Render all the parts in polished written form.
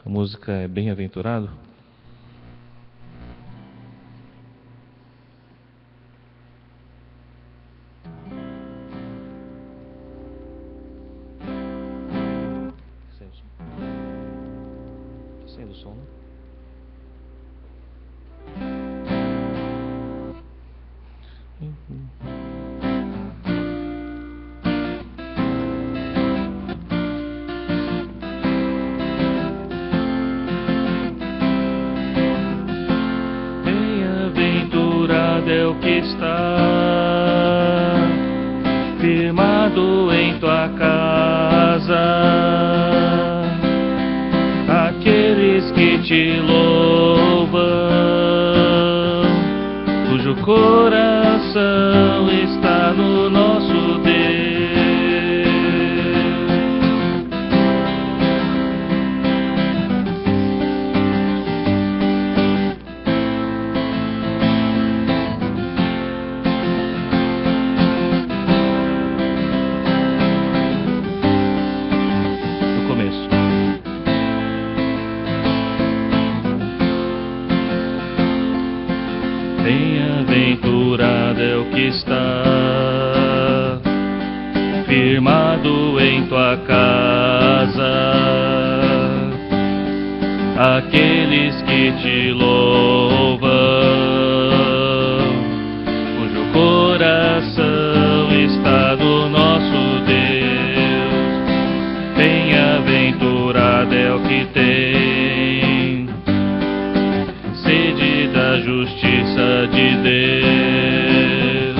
A música é Bem-aventurado. Saindo o som, né? Bem-aventurado é o que está firmado em tua casa, aqueles que te louvam, cujo coração está no nosso Deus. No começo. Bem-aventurado é o que está firmado em tua casa, aqueles que te louvam, cujo coração está no nosso Deus. Bem-aventurado é o que tem sede da justiça de Deus,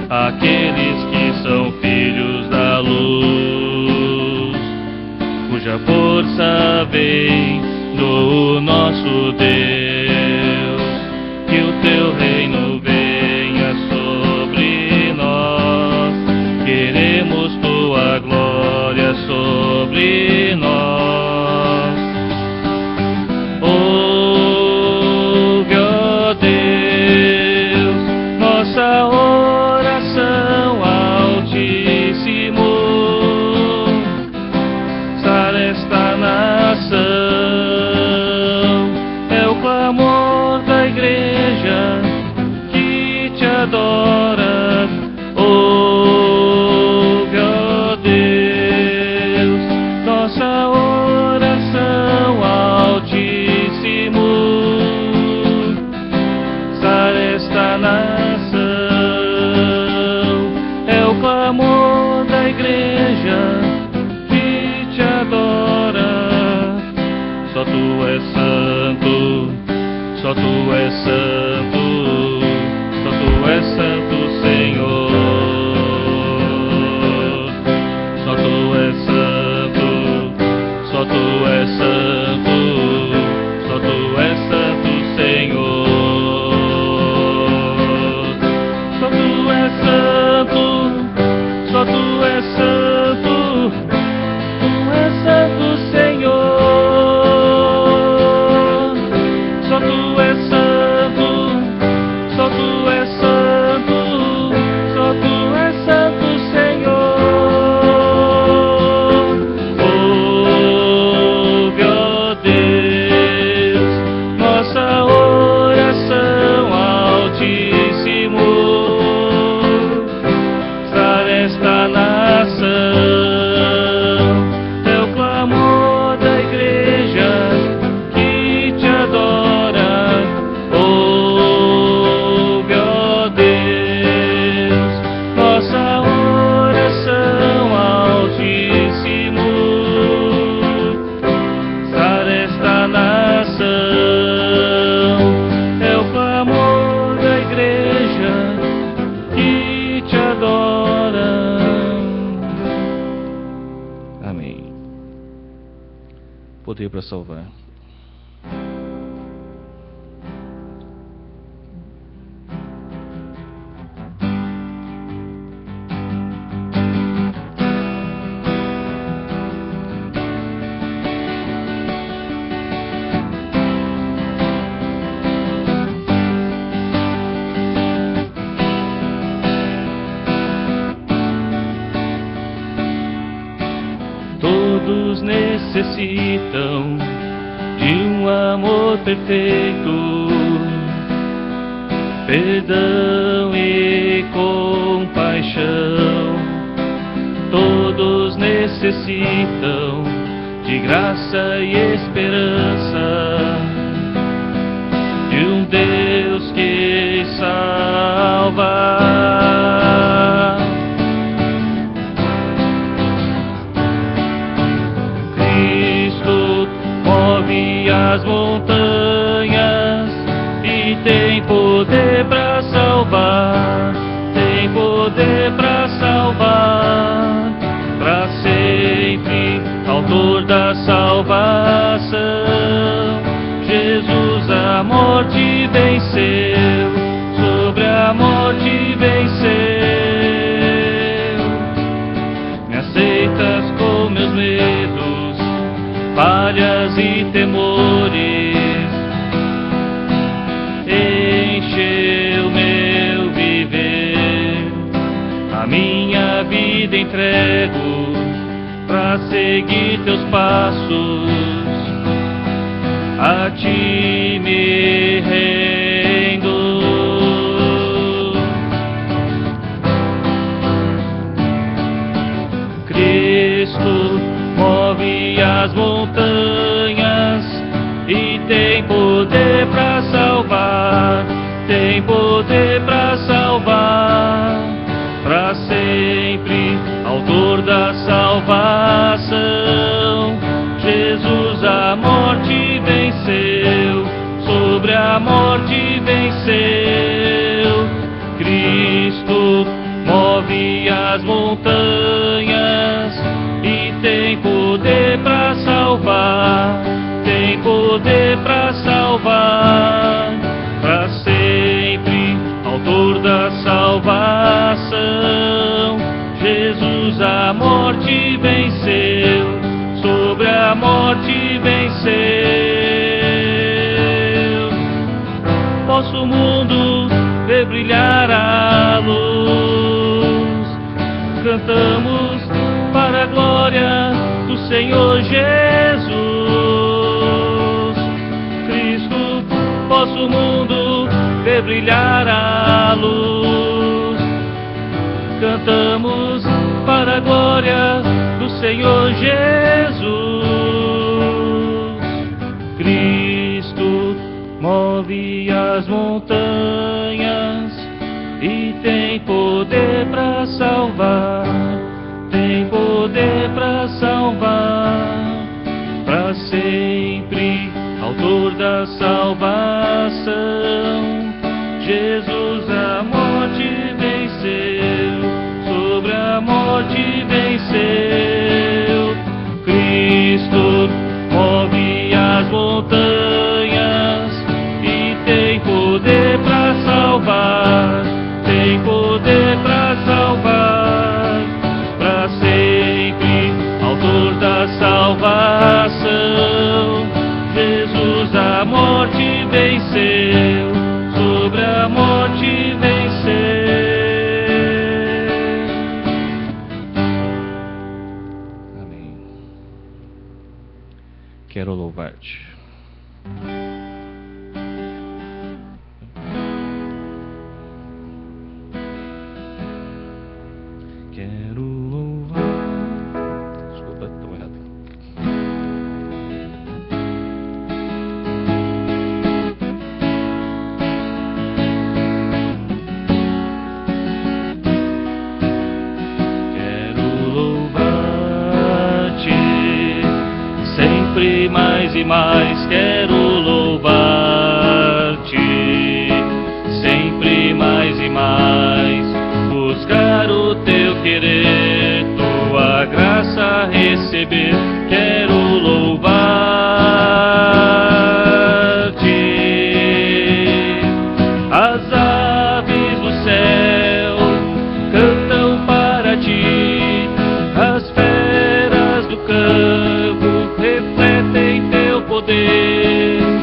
aqueles que são filhos da luz, cuja força vem do nosso Deus. Que o teu reino venha sobre nós, queremos tua glória sobre nós. Ouve, ó Deus, nossa oração, Altíssimo. Sara esta nação, é o clamor da igreja que te adora. Ouve, ó Deus, nossa oração, Altíssimo. Sara esta nação, é o clamor da igreja que te adora. Só tu és santo, só tu és santo, só tu és santo, Senhor. Só tu és santo, só tu és santo, só tu és santo, Senhor. Só tu és santo, só tu és santo, tu és santo, Senhor. Só tu és santo, só tu és santo, só tu és santo, Senhor. Ouve, ó Deus, nossa oração, Altíssimo. Sara esta nação, é o clamor da igreja que te adora. Ouve, ó Deus, nossa oração, Altíssimo. Sara esta nação, é o clamor da igreja que te adora. Amém. Poder para salvar. Todos necessitam de um amor perfeito, perdão e compaixão. Todos necessitam de graça e esperança, de um Deus que salva. Cristo move as montanhas e tem poder para salvar, tem poder para salvar, para sempre, autor da salvação. Jesus a morte venceu, sobre a morte venceu. Me aceitas com meus medos, falhas e temores, encheu meu viver, a minha vida entrego pra seguir teus passos, a ti me rendo. Cristo move as montanhas e tem poder pra salvar, tem poder pra salvar, pra sempre, autor da salvação. Jesus a morte venceu, sobre a morte venceu. Cristo move as montanhas e tem poder pra salvar, tem poder pra salvar, pra sempre, autor da salvação. Jesus a morte venceu, sobre a morte venceu. Posso o mundo ver brilhar a luz, cantamos para a glória do Senhor Jesus. Cristo, posso o mundo ver brilhar a luz, cantamos para a glória do Senhor Jesus. Cristo move as montanhas e tem poder para salvar, tem poder para salvar, para sempre, autor da salvação. Jesus a morte venceu, sobre a morte venceu. Cristo move as montanhas e tem poder para salvar, tem poder para salvar, para sempre, autor da salvação. Jesus a morte venceu, sobre a morte venceu. Amém. Quero louvar-te. Quero louvar. Desculpa, estou errado. Quero louvar-te sempre mais e mais. Quero louvar-te sempre mais e mais. Buscar o teu querer, tua graça receber. Quero louvar-te. As aves do céu cantam para ti, as feras do campo refletem teu poder.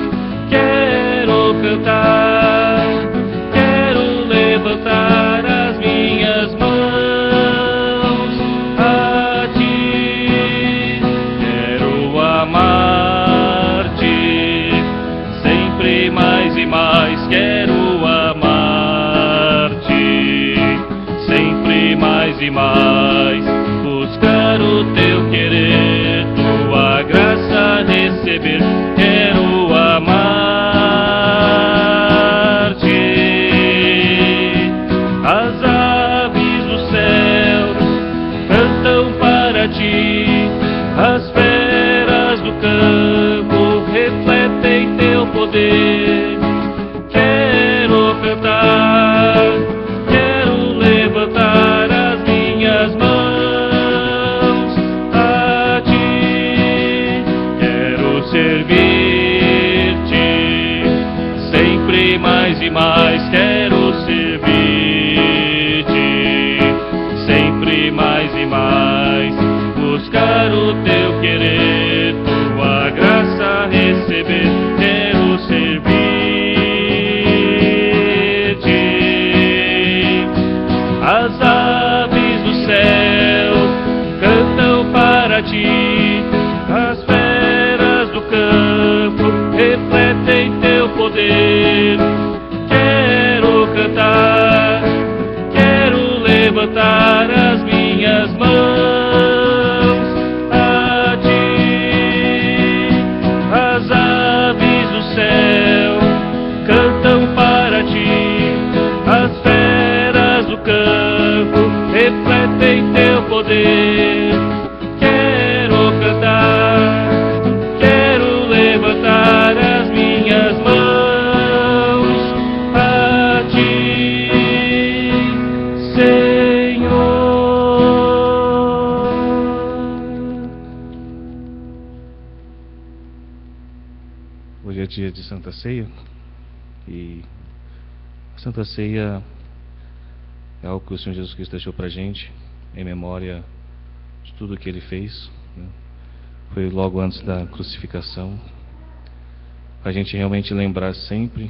servir-te, sempre mais e mais quero servir-te, sempre mais e mais buscar o teu querer, tua graça receber, quero servir-te. As aves do céu cantam para ti, as feras do campo refletem teu poder. Quero cantar, quero levantar as minhas mãos a ti. As aves do céu cantam para ti, as feras do campo refletem teu poder. Quero cantar, quero levantar as minhas mãos a ti, Senhor. Hoje é dia de Santa Ceia e a Santa Ceia é algo que o Senhor Jesus Cristo deixou para a gente em memória de tudo que Ele fez, né? Foi logo antes da crucificação, para a gente realmente lembrar sempre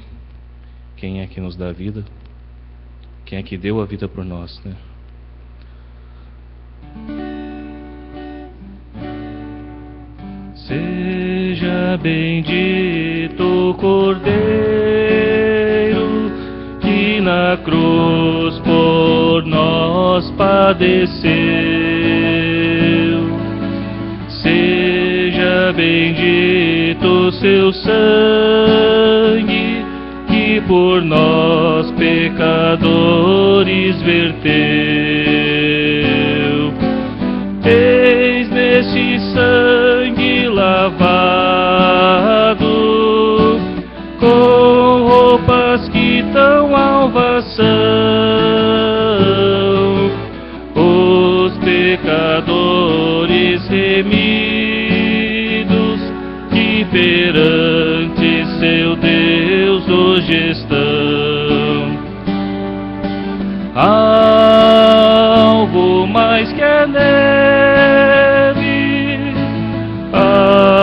quem é que nos dá a vida, quem é que deu a vida por nós, né? Seja bendito o Cordeiro que na cruz por nós padeceu. Seja bendito seu sangue que por nós pecadores verteu. Eis neste sangue lavado, com roupas que tão alvas são, os pecadores remidos que perante seu Deus hoje estão. Algo mais que a neve,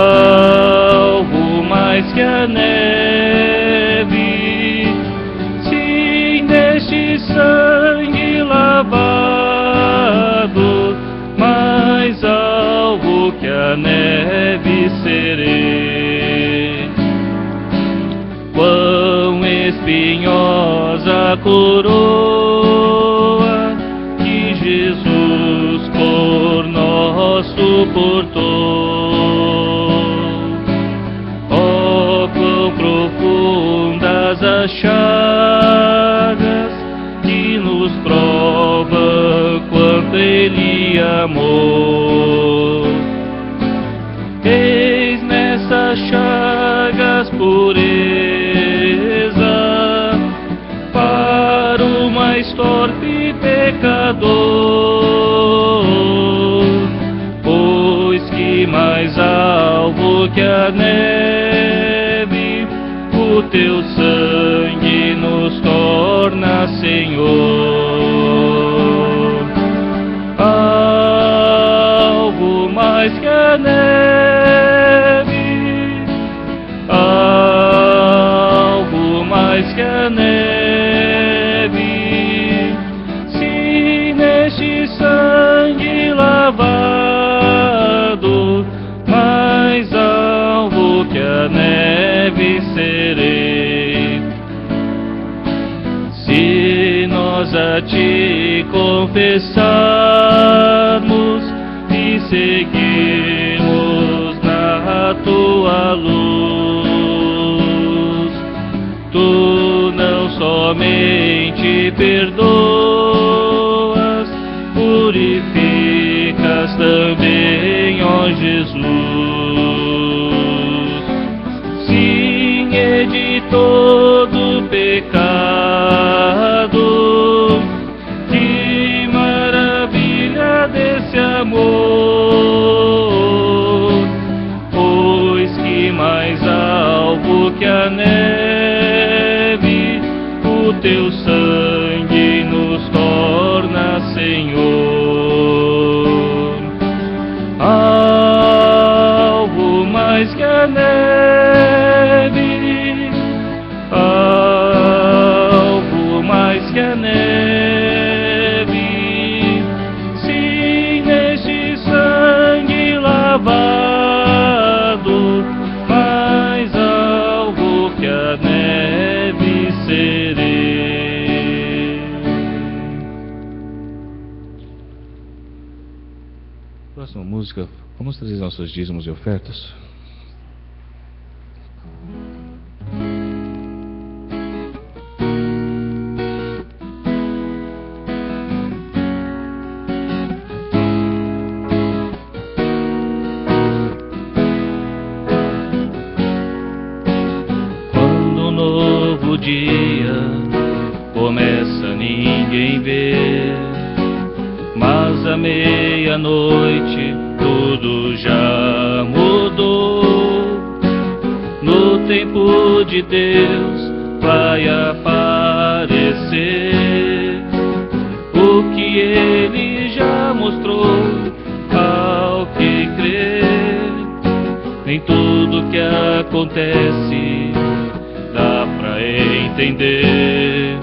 algo mais que a neve, sim, neste sangue lavado, mais algo que a neve serei. Quão espinhosa a coroa que Jesus por nós suportou. Oh, quão profundas as chagas que nos provam quanto Ele amou. Eis nessas chagas pureza para o mais torpe pecador, pois que mais alvo que a neve o teu sangue nos torna, Senhor. Algo mais que a neve, algo mais que a neve, se neste sangue lavado, mais alvo que a neve serei. Se nós a ti confessarmos e seguirmos na tua luz, tu não somente perdoas, purificas também, ó Jesus. Sim, e de todo pecado, que maravilha desse amor, pois que teu sangue nos torna Senhor. Algo mais que a neve, algo mais que a neve, sim, neste sangue lavado, mais algo que a neve serei. Próxima música, vamos trazer nossos dízimos e ofertas. Dia começa, ninguém vê, mas à meia-noite tudo já mudou. No tempo de Deus vai aparecer o que Ele já mostrou ao que crer. Nem tudo que acontece dá pra entender.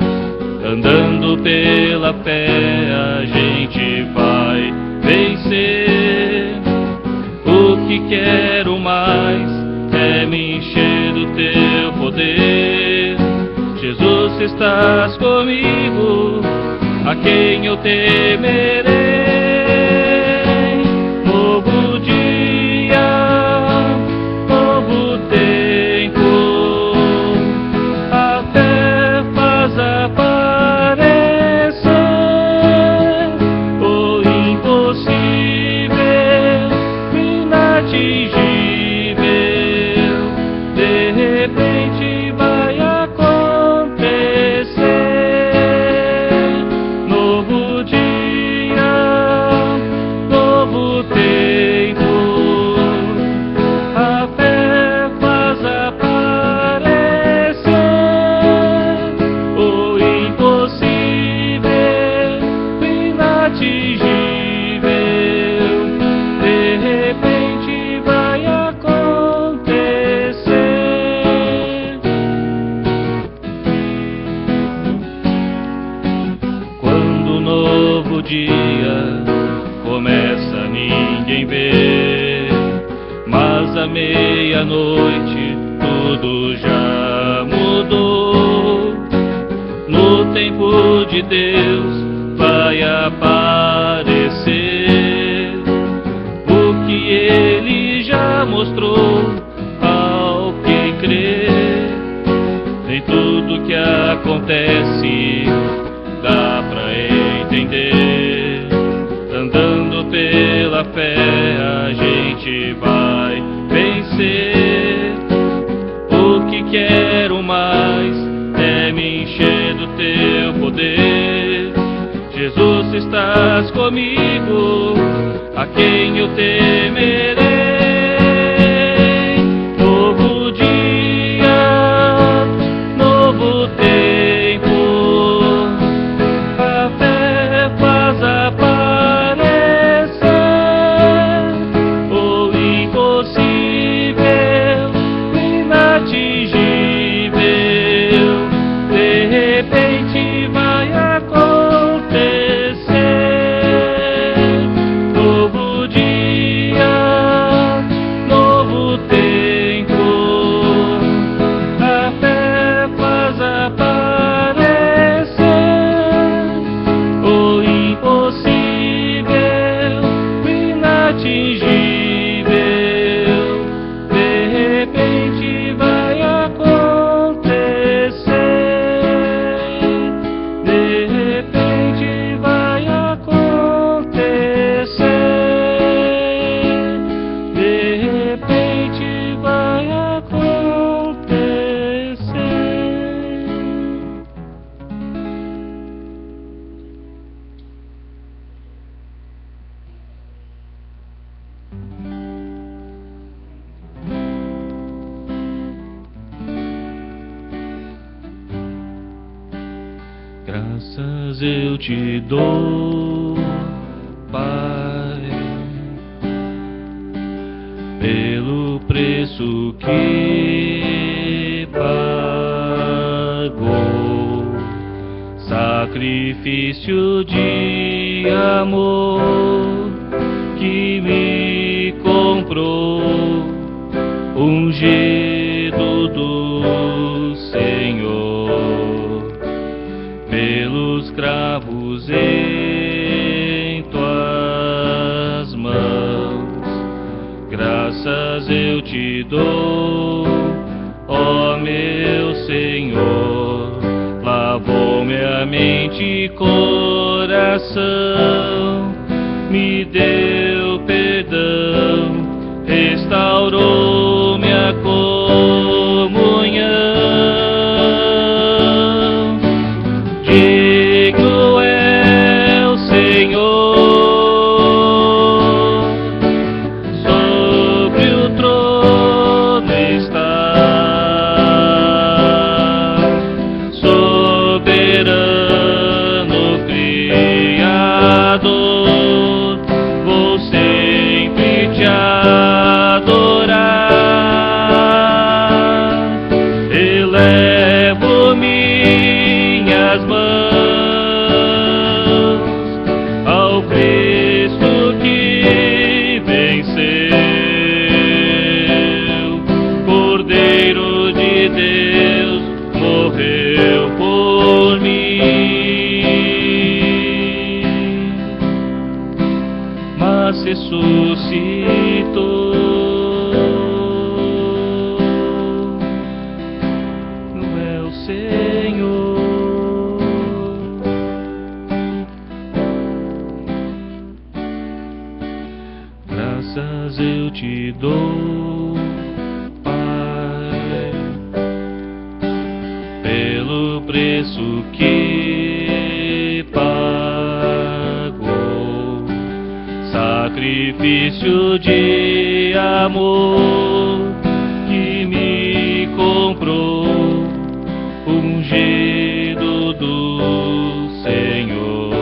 Andando pela fé a gente vai vencer. O que quero mais é me encher do teu poder. Jesus, estás comigo, a quem eu temerei. Novo dia, novo tempo, aparecer o impossível, inatingível, de repente vai acontecer. Novo dia, novo tempo, a fé faz aparecer o impossível, inatingível, de repente vai acontecer. Quando o novo dia começa, ninguém vê, mas à meia-noite tudo já mudou. No tempo de Deus vai aparecer o que Ele já mostrou ao que crer. Nem tudo que acontece dá pra entender. Andando pela fé a gente vai vencer. O que quero mais é me encher do teu poder. Jesus, estás comigo, a quem eu temerei. Novo dia, novo tempo, a fé faz aparecer o impossível, inatingível, de repente vai acontecer. Novo dia, Graças eu te dou, Pai, pelo preço que pagou, sacrifício de amor que me comprou, ungido do Senhor, pelos cravos em tuas mãos. Graças eu te dou, ó meu Senhor, lavou-me a mente e coração, me deu perdão, restaurou minha comunhão. Digno é o Senhor, sobre o trono está, soberano Criador, vou sempre te adorar, elevo minhas mãos ao Cristo que venceu, Cordeiro de Deus, morreu por mim, mas ressuscitou. Não é o Senhor. Graças eu te dou, Pai, pelo preço que pagou, sacrifício de amor que me comprou, ungido do Senhor,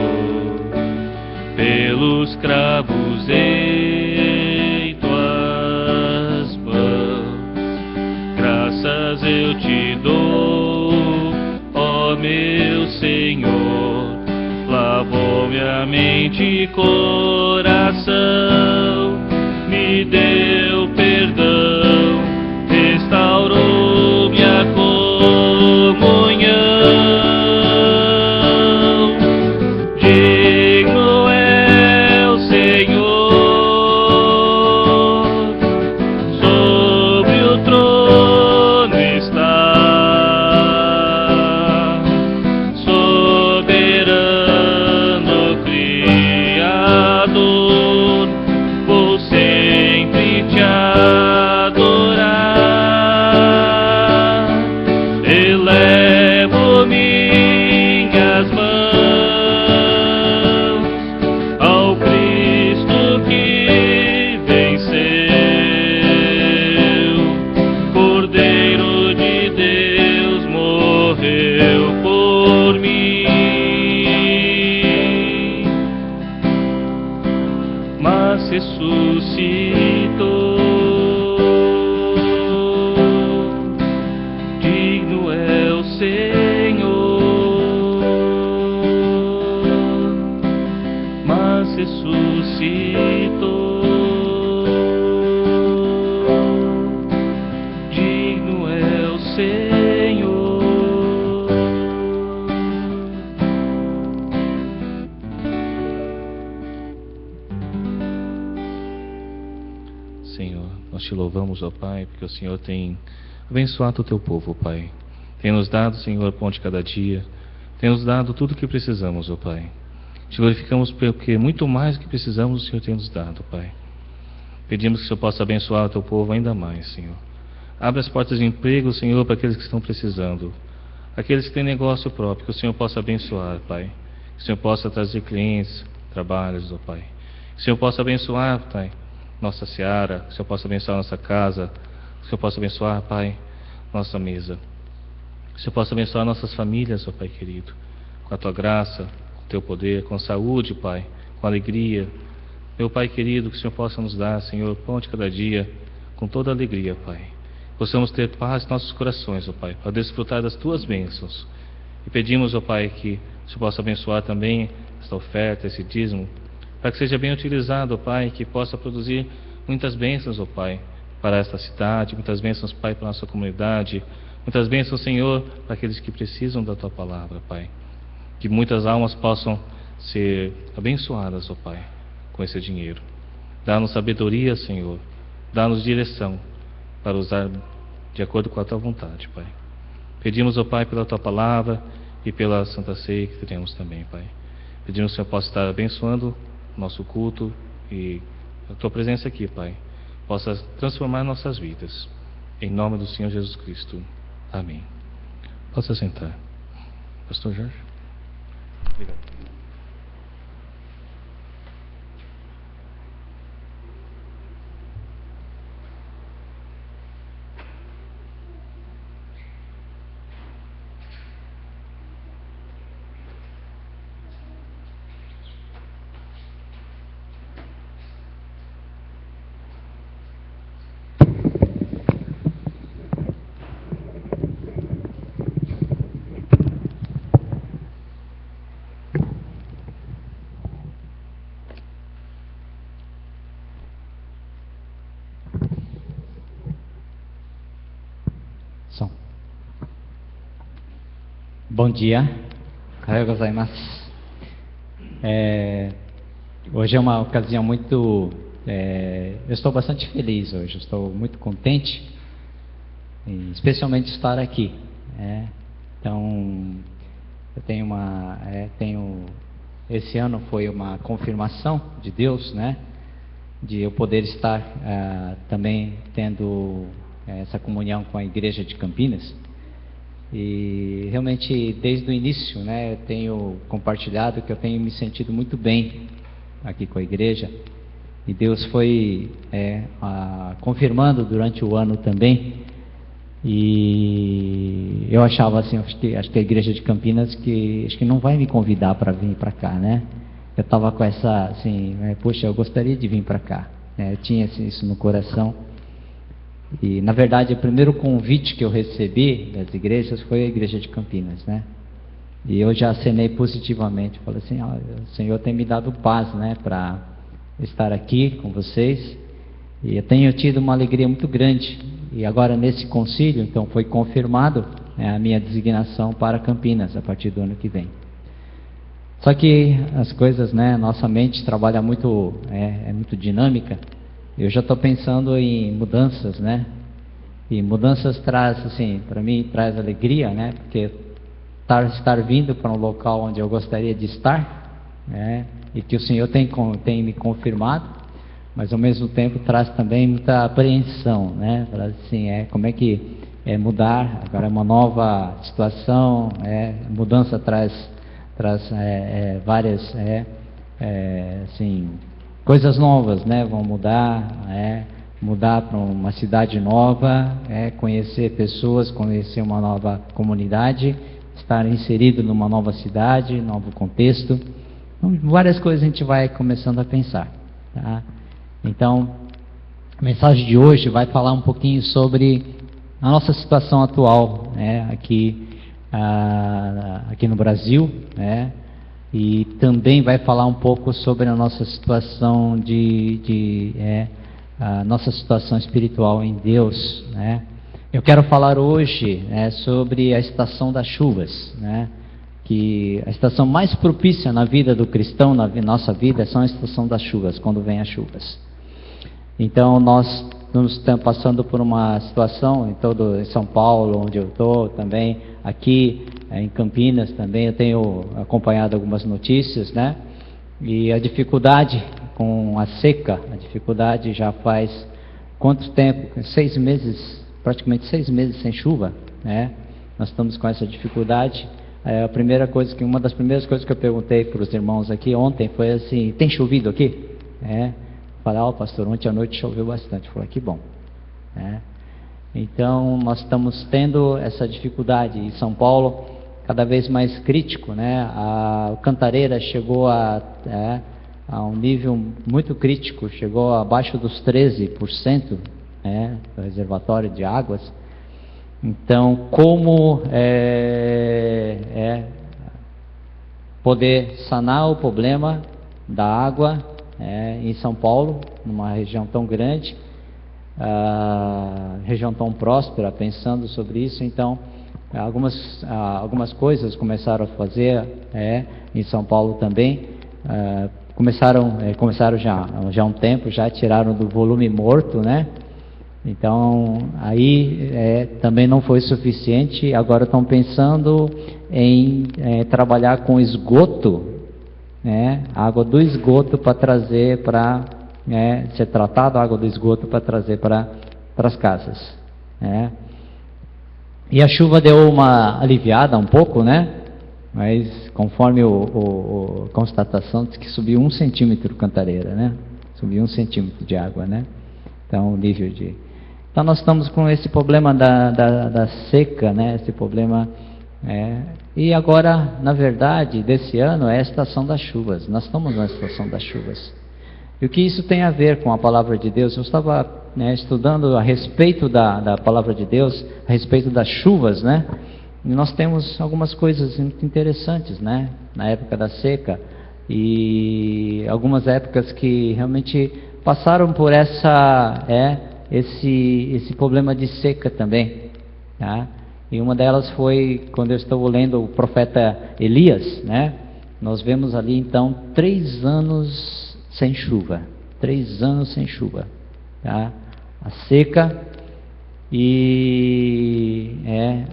pelos cravos em tuas mãos. Graças eu te dou, ó meu Senhor, lavou-me a mente e coração, me deu perdão, restaurou minha comunhão. Digno é o Senhor, sobre o trono está, soberano Criador, vou sempre te adorar, elevo minhas mãos ao Cristo que venceu, Cordeiro de Deus, morreu por mim, mas ressuscitou. Digno é o Senhor, mas ressuscitou. Digno é o Senhor. Senhor, nós te louvamos, ó Pai, porque o Senhor tem abençoado o teu povo, Pai. Tem nos dado, Senhor, pão de cada dia. Tem nos dado tudo o que precisamos, ó Pai. Te glorificamos porque muito mais do que precisamos o Senhor tem nos dado, Pai. Pedimos que o Senhor possa abençoar o teu povo ainda mais, Senhor. Abre as portas de emprego, Senhor, para aqueles que estão precisando. Aqueles que têm negócio próprio, que o Senhor possa abençoar, Pai. Que o Senhor possa trazer clientes, trabalhos, ó Pai. Que o Senhor possa abençoar, Pai, nossa seara. Que o Senhor possa abençoar nossa casa. Que o Senhor possa abençoar, Pai, nossa mesa. Que o Senhor possa abençoar nossas famílias, ó Pai querido. com a Tua graça, com o Teu poder, com saúde, Pai, com alegria. Meu Pai querido, que o Senhor possa nos dar, Senhor, pão de cada dia, com toda alegria, Pai. Possamos ter paz em nossos corações, ó Pai, para desfrutar das Tuas bênçãos. E pedimos, ó Pai, que o Senhor possa abençoar também esta oferta, esse dízimo, para que seja bem utilizado, ó Pai, que possa produzir muitas bênçãos, ó Pai, para esta cidade, muitas bênçãos, Pai, para a nossa comunidade, muitas bênçãos, Senhor, para aqueles que precisam da Tua palavra, Pai. Que muitas almas possam ser abençoadas, ó Pai, com esse dinheiro. Dá-nos sabedoria, Senhor, dá-nos direção para usar de acordo com a Tua vontade, Pai. Pedimos, ó Pai, pela Tua palavra e pela Santa Ceia que teremos também, Pai. Pedimos que o Senhor possa estar abençoando o nosso culto e a Tua presença aqui, Pai, possa transformar nossas vidas. Em nome do Senhor Jesus Cristo. Amém. Possa sentar. Pastor Jorge. Obrigado. Bom dia. Ohayou gozaimasu. Hoje é uma ocasião muito... eu estou bastante feliz hoje, estou muito contente, especialmente estar aqui. Então, eu tenho esse ano foi uma confirmação de Deus, né? De eu poder estar também tendo essa comunhão com a Igreja de Campinas. E realmente desde o início, né, eu tenho compartilhado que eu tenho me sentido muito bem aqui com a igreja, e Deus foi confirmando durante o ano também. E eu achava assim, acho que a igreja de Campinas acho que não vai me convidar para vir para cá, né? Eu estava com essa assim, poxa, eu gostaria de vir para cá, eu tinha assim, isso no coração. E, na verdade, o primeiro convite que eu recebi das igrejas foi a igreja de Campinas, né? E eu já acenei positivamente, falei assim, o Senhor tem me dado paz, né, para estar aqui com vocês. E eu tenho tido uma alegria muito grande. E agora, nesse concílio, então, foi confirmado a minha designação para Campinas, a partir do ano que vem. Só que as coisas, né, nossa mente trabalha muito, é muito dinâmica. Eu já estou pensando em mudanças, né? E mudanças traz, assim, para mim traz alegria, né? Porque estar vindo para um local onde eu gostaria de estar, né? E que o Senhor tem me confirmado, mas ao mesmo tempo traz também muita apreensão, né? Assim, como é que mudar? Agora é uma nova situação, mudança traz várias, assim, coisas novas, né? Vão mudar para uma cidade nova, conhecer pessoas, conhecer uma nova comunidade, estar inserido numa nova cidade, novo contexto. Então, várias coisas a gente vai começando a pensar, tá? Então, a mensagem de hoje vai falar um pouquinho sobre a nossa situação atual, aqui no Brasil, e também vai falar um pouco sobre a nossa situação a nossa situação espiritual em Deus, né? Eu quero falar hoje sobre a estação das chuvas, né? Que a estação mais propícia na vida do cristão, na nossa vida, são a estação das chuvas, quando vem as chuvas. Então nós estamos passando por uma situação em São Paulo, onde eu estou também, aqui em Campinas também, eu tenho acompanhado algumas notícias, né? E a dificuldade com a seca, a dificuldade já faz quanto tempo? 6 meses, praticamente 6 meses sem chuva, né? Nós estamos com essa dificuldade. Uma das primeiras coisas que eu perguntei para os irmãos aqui ontem foi assim: tem chovido aqui? Falei, pastor, ontem à noite choveu bastante. Falei, que bom. Então, nós estamos tendo essa dificuldade. Em São Paulo, cada vez mais crítico, né? A Cantareira chegou a um nível muito crítico, chegou abaixo dos 13%, né, do reservatório de águas. Então, como poder sanar o problema da água em São Paulo, numa região tão grande, região tão próspera, pensando sobre isso. Então, algumas coisas começaram a fazer em São Paulo também. Começaram já há um tempo, já tiraram do volume morto, né? Então, aí também não foi suficiente. Agora estão pensando em trabalhar com esgoto, né? Água do esgoto para trazer para ser tratado, a água do esgoto para trazer para as casas, né? E a chuva deu uma aliviada um pouco, né? Mas conforme a constatação, diz que subiu 1 centímetro Cantareira, né? Subiu 1 centímetro de água, né? Então, o nível de... Então, nós estamos com esse problema da seca, né? Esse problema... E agora, na verdade, desse ano é a estação das chuvas. Nós estamos na estação das chuvas. E o que isso tem a ver com a palavra de Deus? Eu estava estudando a respeito da palavra de Deus, a respeito das chuvas, né? E nós temos algumas coisas muito interessantes, né? Na época da seca, e algumas épocas que realmente passaram por esse problema de seca também, tá? E uma delas foi quando eu estou lendo o profeta Elias, né? Nós vemos ali então 3 anos sem chuva, 3 anos sem chuva, tá? A seca. E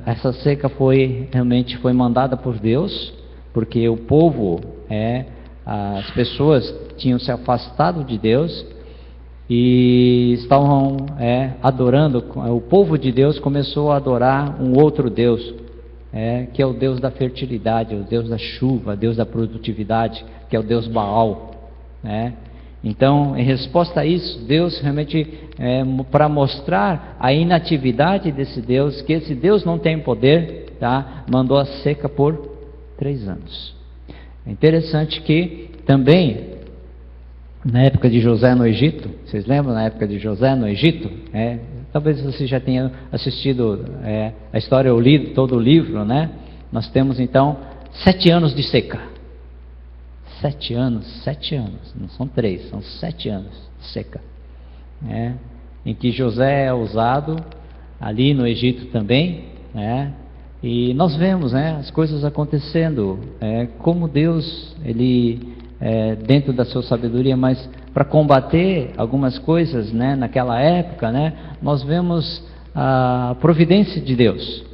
essa seca realmente foi mandada por Deus, porque o povo, as pessoas tinham se afastado de Deus e estavam adorando. O povo de Deus começou a adorar um outro Deus, que é o Deus da fertilidade, o Deus da chuva, o Deus da produtividade, que é o Deus Baal, né? Então, em resposta a isso, Deus realmente, para mostrar a inatividade desse Deus, que esse Deus não tem poder, tá? Mandou a seca por 3 anos. É interessante que também, na época de José no Egito, vocês lembram na época de José no Egito? Talvez você já tenha assistido a história ou lido todo o livro, né? Nós temos então 7 anos de seca. 7 anos, não são 3, são 7 anos de seca, em que José é usado ali no Egito também, e nós vemos as coisas acontecendo, como Deus, Ele, dentro da sua sabedoria, mas para combater algumas coisas, naquela época, nós vemos a providência de Deus,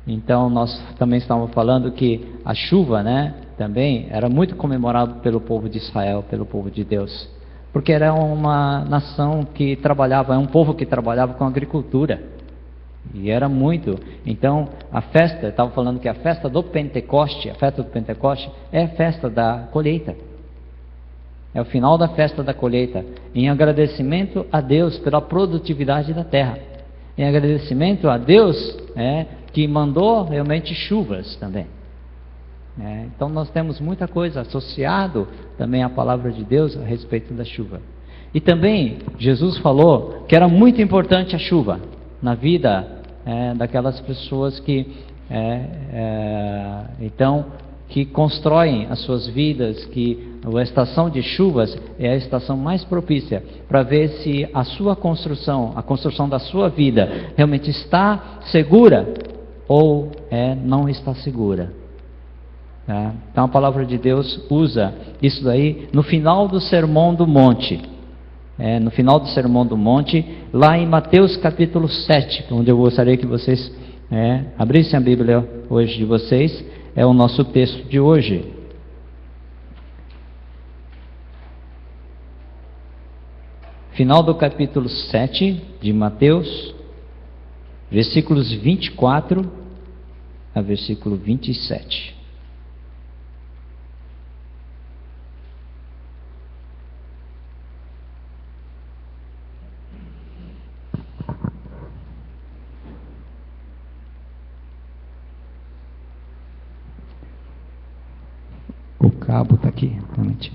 Então, nós também estávamos falando que a chuva, também era muito comemorado pelo povo de Israel, pelo povo de Deus, porque era uma nação que trabalhava, um povo que trabalhava com agricultura, e era muito. Então, a festa, estava falando que a festa do Pentecoste é a festa da colheita, é o final da festa da colheita, em agradecimento a Deus pela produtividade da terra, em agradecimento a Deus, que mandou realmente chuvas também. Então nós temos muita coisa associado também à palavra de Deus a respeito da chuva. E também Jesus falou que era muito importante a chuva na vida daquelas pessoas que então que constroem as suas vidas, que a estação de chuvas é a estação mais propícia para ver se a sua construção, a construção da sua vida realmente está segura ou não está segura. Então a palavra de Deus usa isso daí no final do Sermão do Monte. No final do Sermão do Monte, lá em Mateus capítulo 7, onde eu gostaria que vocês abrissem a Bíblia hoje de vocês, é o nosso texto de hoje. Final do capítulo 7 de Mateus, versículos 24 a versículo 27. O cabo está aqui, realmente.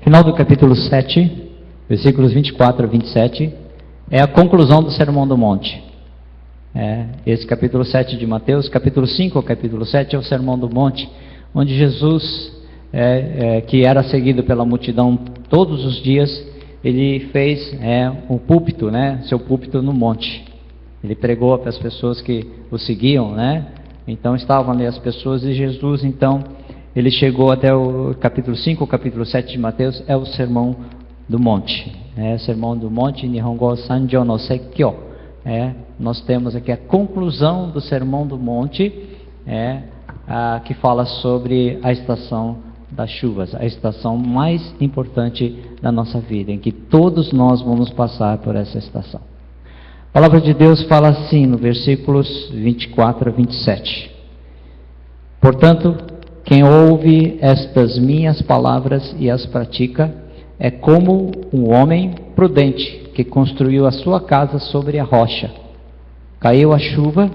Final do capítulo 7, versículos 24 a 27, é a conclusão do Sermão do Monte. Esse capítulo 7 de Mateus, capítulo 5 ao capítulo 7 é o Sermão do Monte, onde Jesus, que era seguido pela multidão todos os dias, ele fez um púlpito, seu púlpito no monte. Ele pregou para as pessoas que o seguiam, Então estavam ali as pessoas e Jesus, então, ele chegou até o capítulo 5, o capítulo 7 de Mateus, é o Sermão do Monte. Sermão do Monte, Nihongo Sanjo no Sekkyo. Nós temos aqui a conclusão do Sermão do Monte, que fala sobre a estação das chuvas, a estação mais importante da nossa vida, em que todos nós vamos passar por essa estação. A palavra de Deus fala assim, no versículos 24 a 27. Portanto, quem ouve estas minhas palavras e as pratica, é como um homem prudente que construiu a sua casa sobre a rocha. Caiu a chuva,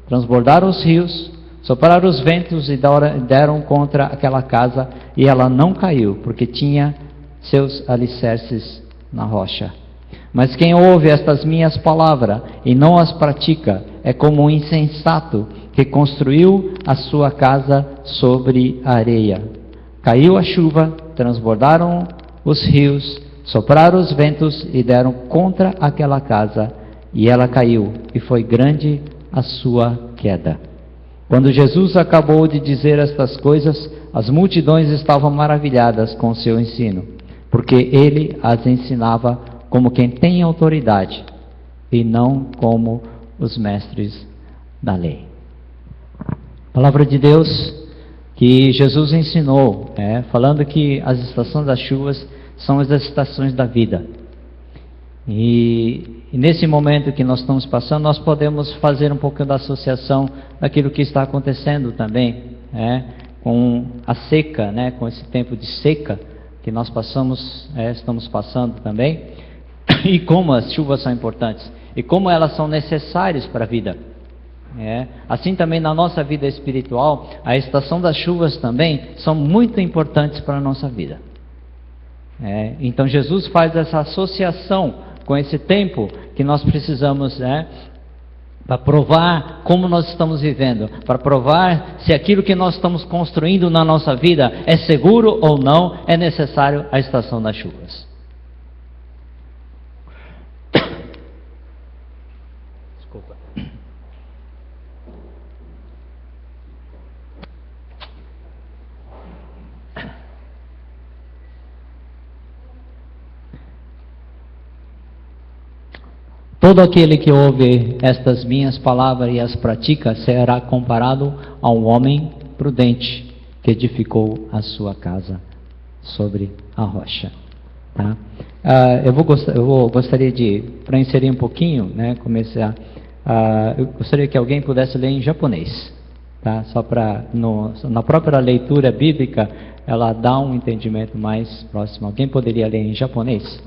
transbordaram os rios, sopraram os ventos e deram contra aquela casa, e ela não caiu, porque tinha seus alicerces na rocha. Mas quem ouve estas minhas palavras e não as pratica, é como um insensato que construiu a sua casa sobre a areia. Caiu a chuva, transbordaram os rios, sopraram os ventos e deram contra aquela casa, e ela caiu, e foi grande a sua queda. Quando Jesus acabou de dizer estas coisas, as multidões estavam maravilhadas com o seu ensino, porque ele as ensinava como quem tem autoridade, e não como os mestres da lei. Palavra de Deus que Jesus ensinou, falando que as estações das chuvas são as estações da vida. E nesse momento que nós estamos passando, nós podemos fazer um pouco da associação daquilo que está acontecendo também, com a seca, com esse tempo de seca que nós estamos passando também, e como as chuvas são importantes, e como elas são necessárias para a vida. Assim também na nossa vida espiritual, a estação das chuvas também são muito importantes para a nossa vida. Então Jesus faz essa associação com esse tempo que nós precisamos, para provar como nós estamos vivendo, para provar se aquilo que nós estamos construindo na nossa vida é seguro ou não, é necessário a estação das chuvas. Desculpa. Todo aquele que ouve estas minhas palavras e as pratica será comparado a um homem prudente que edificou a sua casa sobre a rocha. Tá? Eu gostaria de, para inserir um pouquinho, começar. Eu gostaria que alguém pudesse ler em japonês, tá? Só para na própria leitura bíblica ela dá um entendimento mais próximo. Alguém poderia ler em japonês?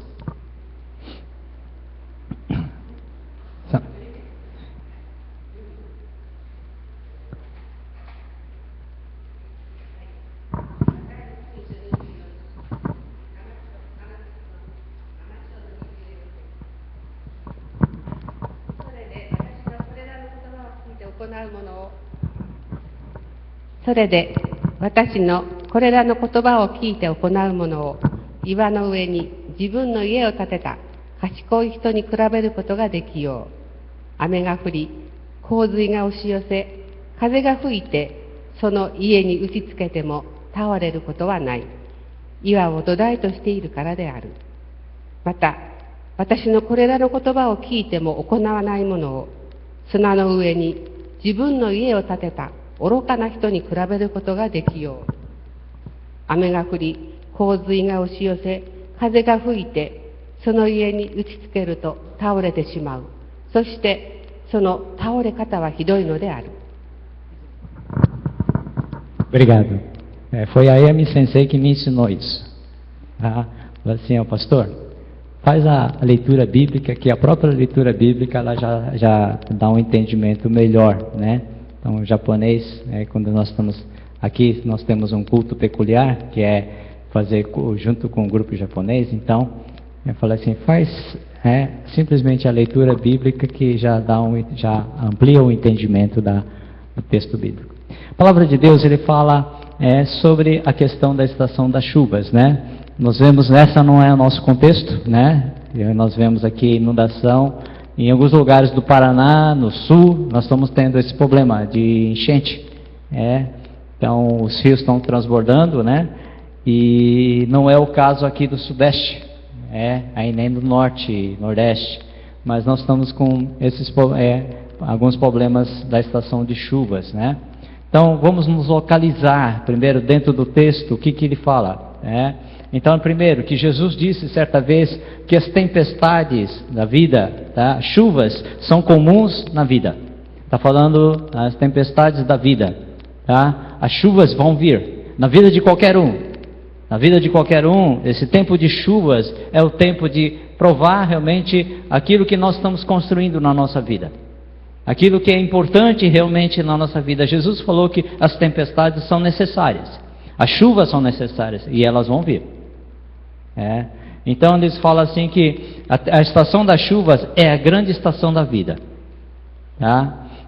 それで私のこれらの言葉を聞いて行う者を岩の上に自分の家を建てた賢い人に比べることができよう。雨が降り、洪水が押し寄せ、風が吹いてその家に打ちつけても倒れることはない。岩を土台としているからである。また、私のこれらの言葉を聞いても行わない者を、砂の上に自分の家を建てた愚かな人に比べることができよう。雨が降り、洪水が押し寄せ、風が吹いて、その家に打ちつけると倒れてしまう。そして、その倒れ方はひどいのである。Obrigado. Foi a Amy Sensei que me ensinou isso. Falou assim, pastor, faz a leitura bíblica, que a própria leitura bíblica ela já dá um entendimento melhor, né? Então, o japonês, quando nós estamos aqui, nós temos um culto peculiar, que é fazer junto com o grupo japonês. Então, eu falei assim, faz simplesmente a leitura bíblica que já amplia o entendimento do texto bíblico. A palavra de Deus, ele fala sobre a questão da estação das chuvas, né? Nós vemos, essa não é o nosso contexto, né? Nós vemos aqui inundação, em alguns lugares do Paraná, no sul, nós estamos tendo esse problema de enchente, então os rios estão transbordando, né? E não é o caso aqui do sudeste, aí nem do norte e nordeste, mas nós estamos com alguns problemas da estação de chuvas, né? Então, vamos nos localizar primeiro dentro do texto, o que ele fala. Então, primeiro, que Jesus disse certa vez que as tempestades da vida, chuvas, são comuns na vida. Está falando as tempestades da vida. As chuvas vão vir na vida de qualquer um. Na vida de qualquer um, esse tempo de chuvas é o tempo de provar realmente aquilo que nós estamos construindo na nossa vida. Aquilo que é importante realmente na nossa vida. Jesus falou que as tempestades são necessárias. As chuvas são necessárias e elas vão vir. Então eles falam assim que a estação das chuvas é a grande estação da vida.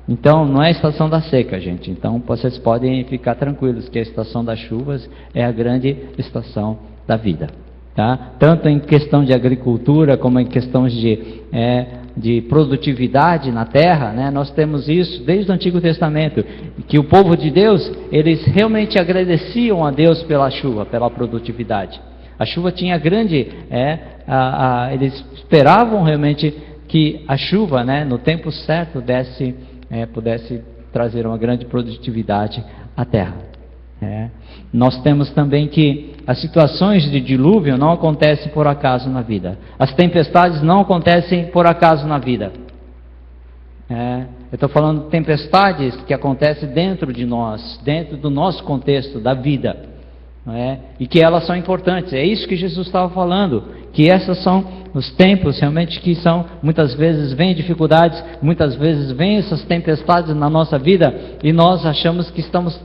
Então não é a estação da seca, gente. Então vocês podem ficar tranquilos que a estação das chuvas é a grande estação da vida. Tanto em questão de agricultura como em questões de produtividade na terra, né? Nós temos isso desde o Antigo Testamento, que o povo de Deus, eles realmente agradeciam a Deus pela chuva, pela produtividade. A chuva tinha grande, eles esperavam realmente que a chuva, né, no tempo certo pudesse trazer uma grande produtividade à terra. Nós temos também que as situações de dilúvio não acontecem por acaso na vida. As tempestades não acontecem por acaso na vida. Eu estou falando de tempestades que acontecem dentro de nós, dentro do nosso contexto da vida, e que elas são importantes. É isso que Jesus estava falando, que esses são os tempos realmente que são, muitas vezes vêm dificuldades, muitas vezes vêm essas tempestades na nossa vida e nós achamos que estamos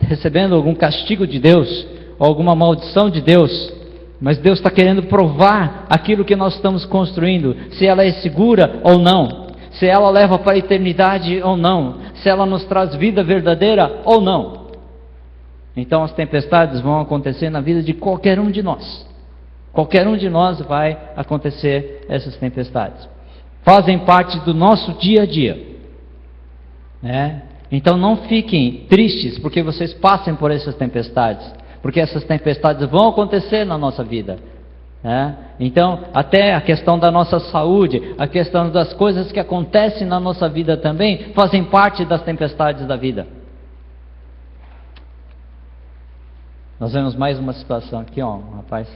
recebendo algum castigo de Deus, ou alguma maldição de Deus. Mas Deus está querendo provar aquilo que nós estamos construindo, se ela é segura ou não, se ela leva para a eternidade ou não, se ela nos traz vida verdadeira ou não. Então as tempestades vão acontecer na vida de qualquer um de nós. Qualquer um de nós vai acontecer essas tempestades. Fazem parte do nosso dia a dia. Então não fiquem tristes porque vocês passem por essas tempestades, porque essas tempestades vão acontecer na nossa vida. Então até a questão da nossa saúde, a questão das coisas que acontecem na nossa vida também, fazem parte das tempestades da vida. Nós vemos mais uma situação aqui, um rapaz,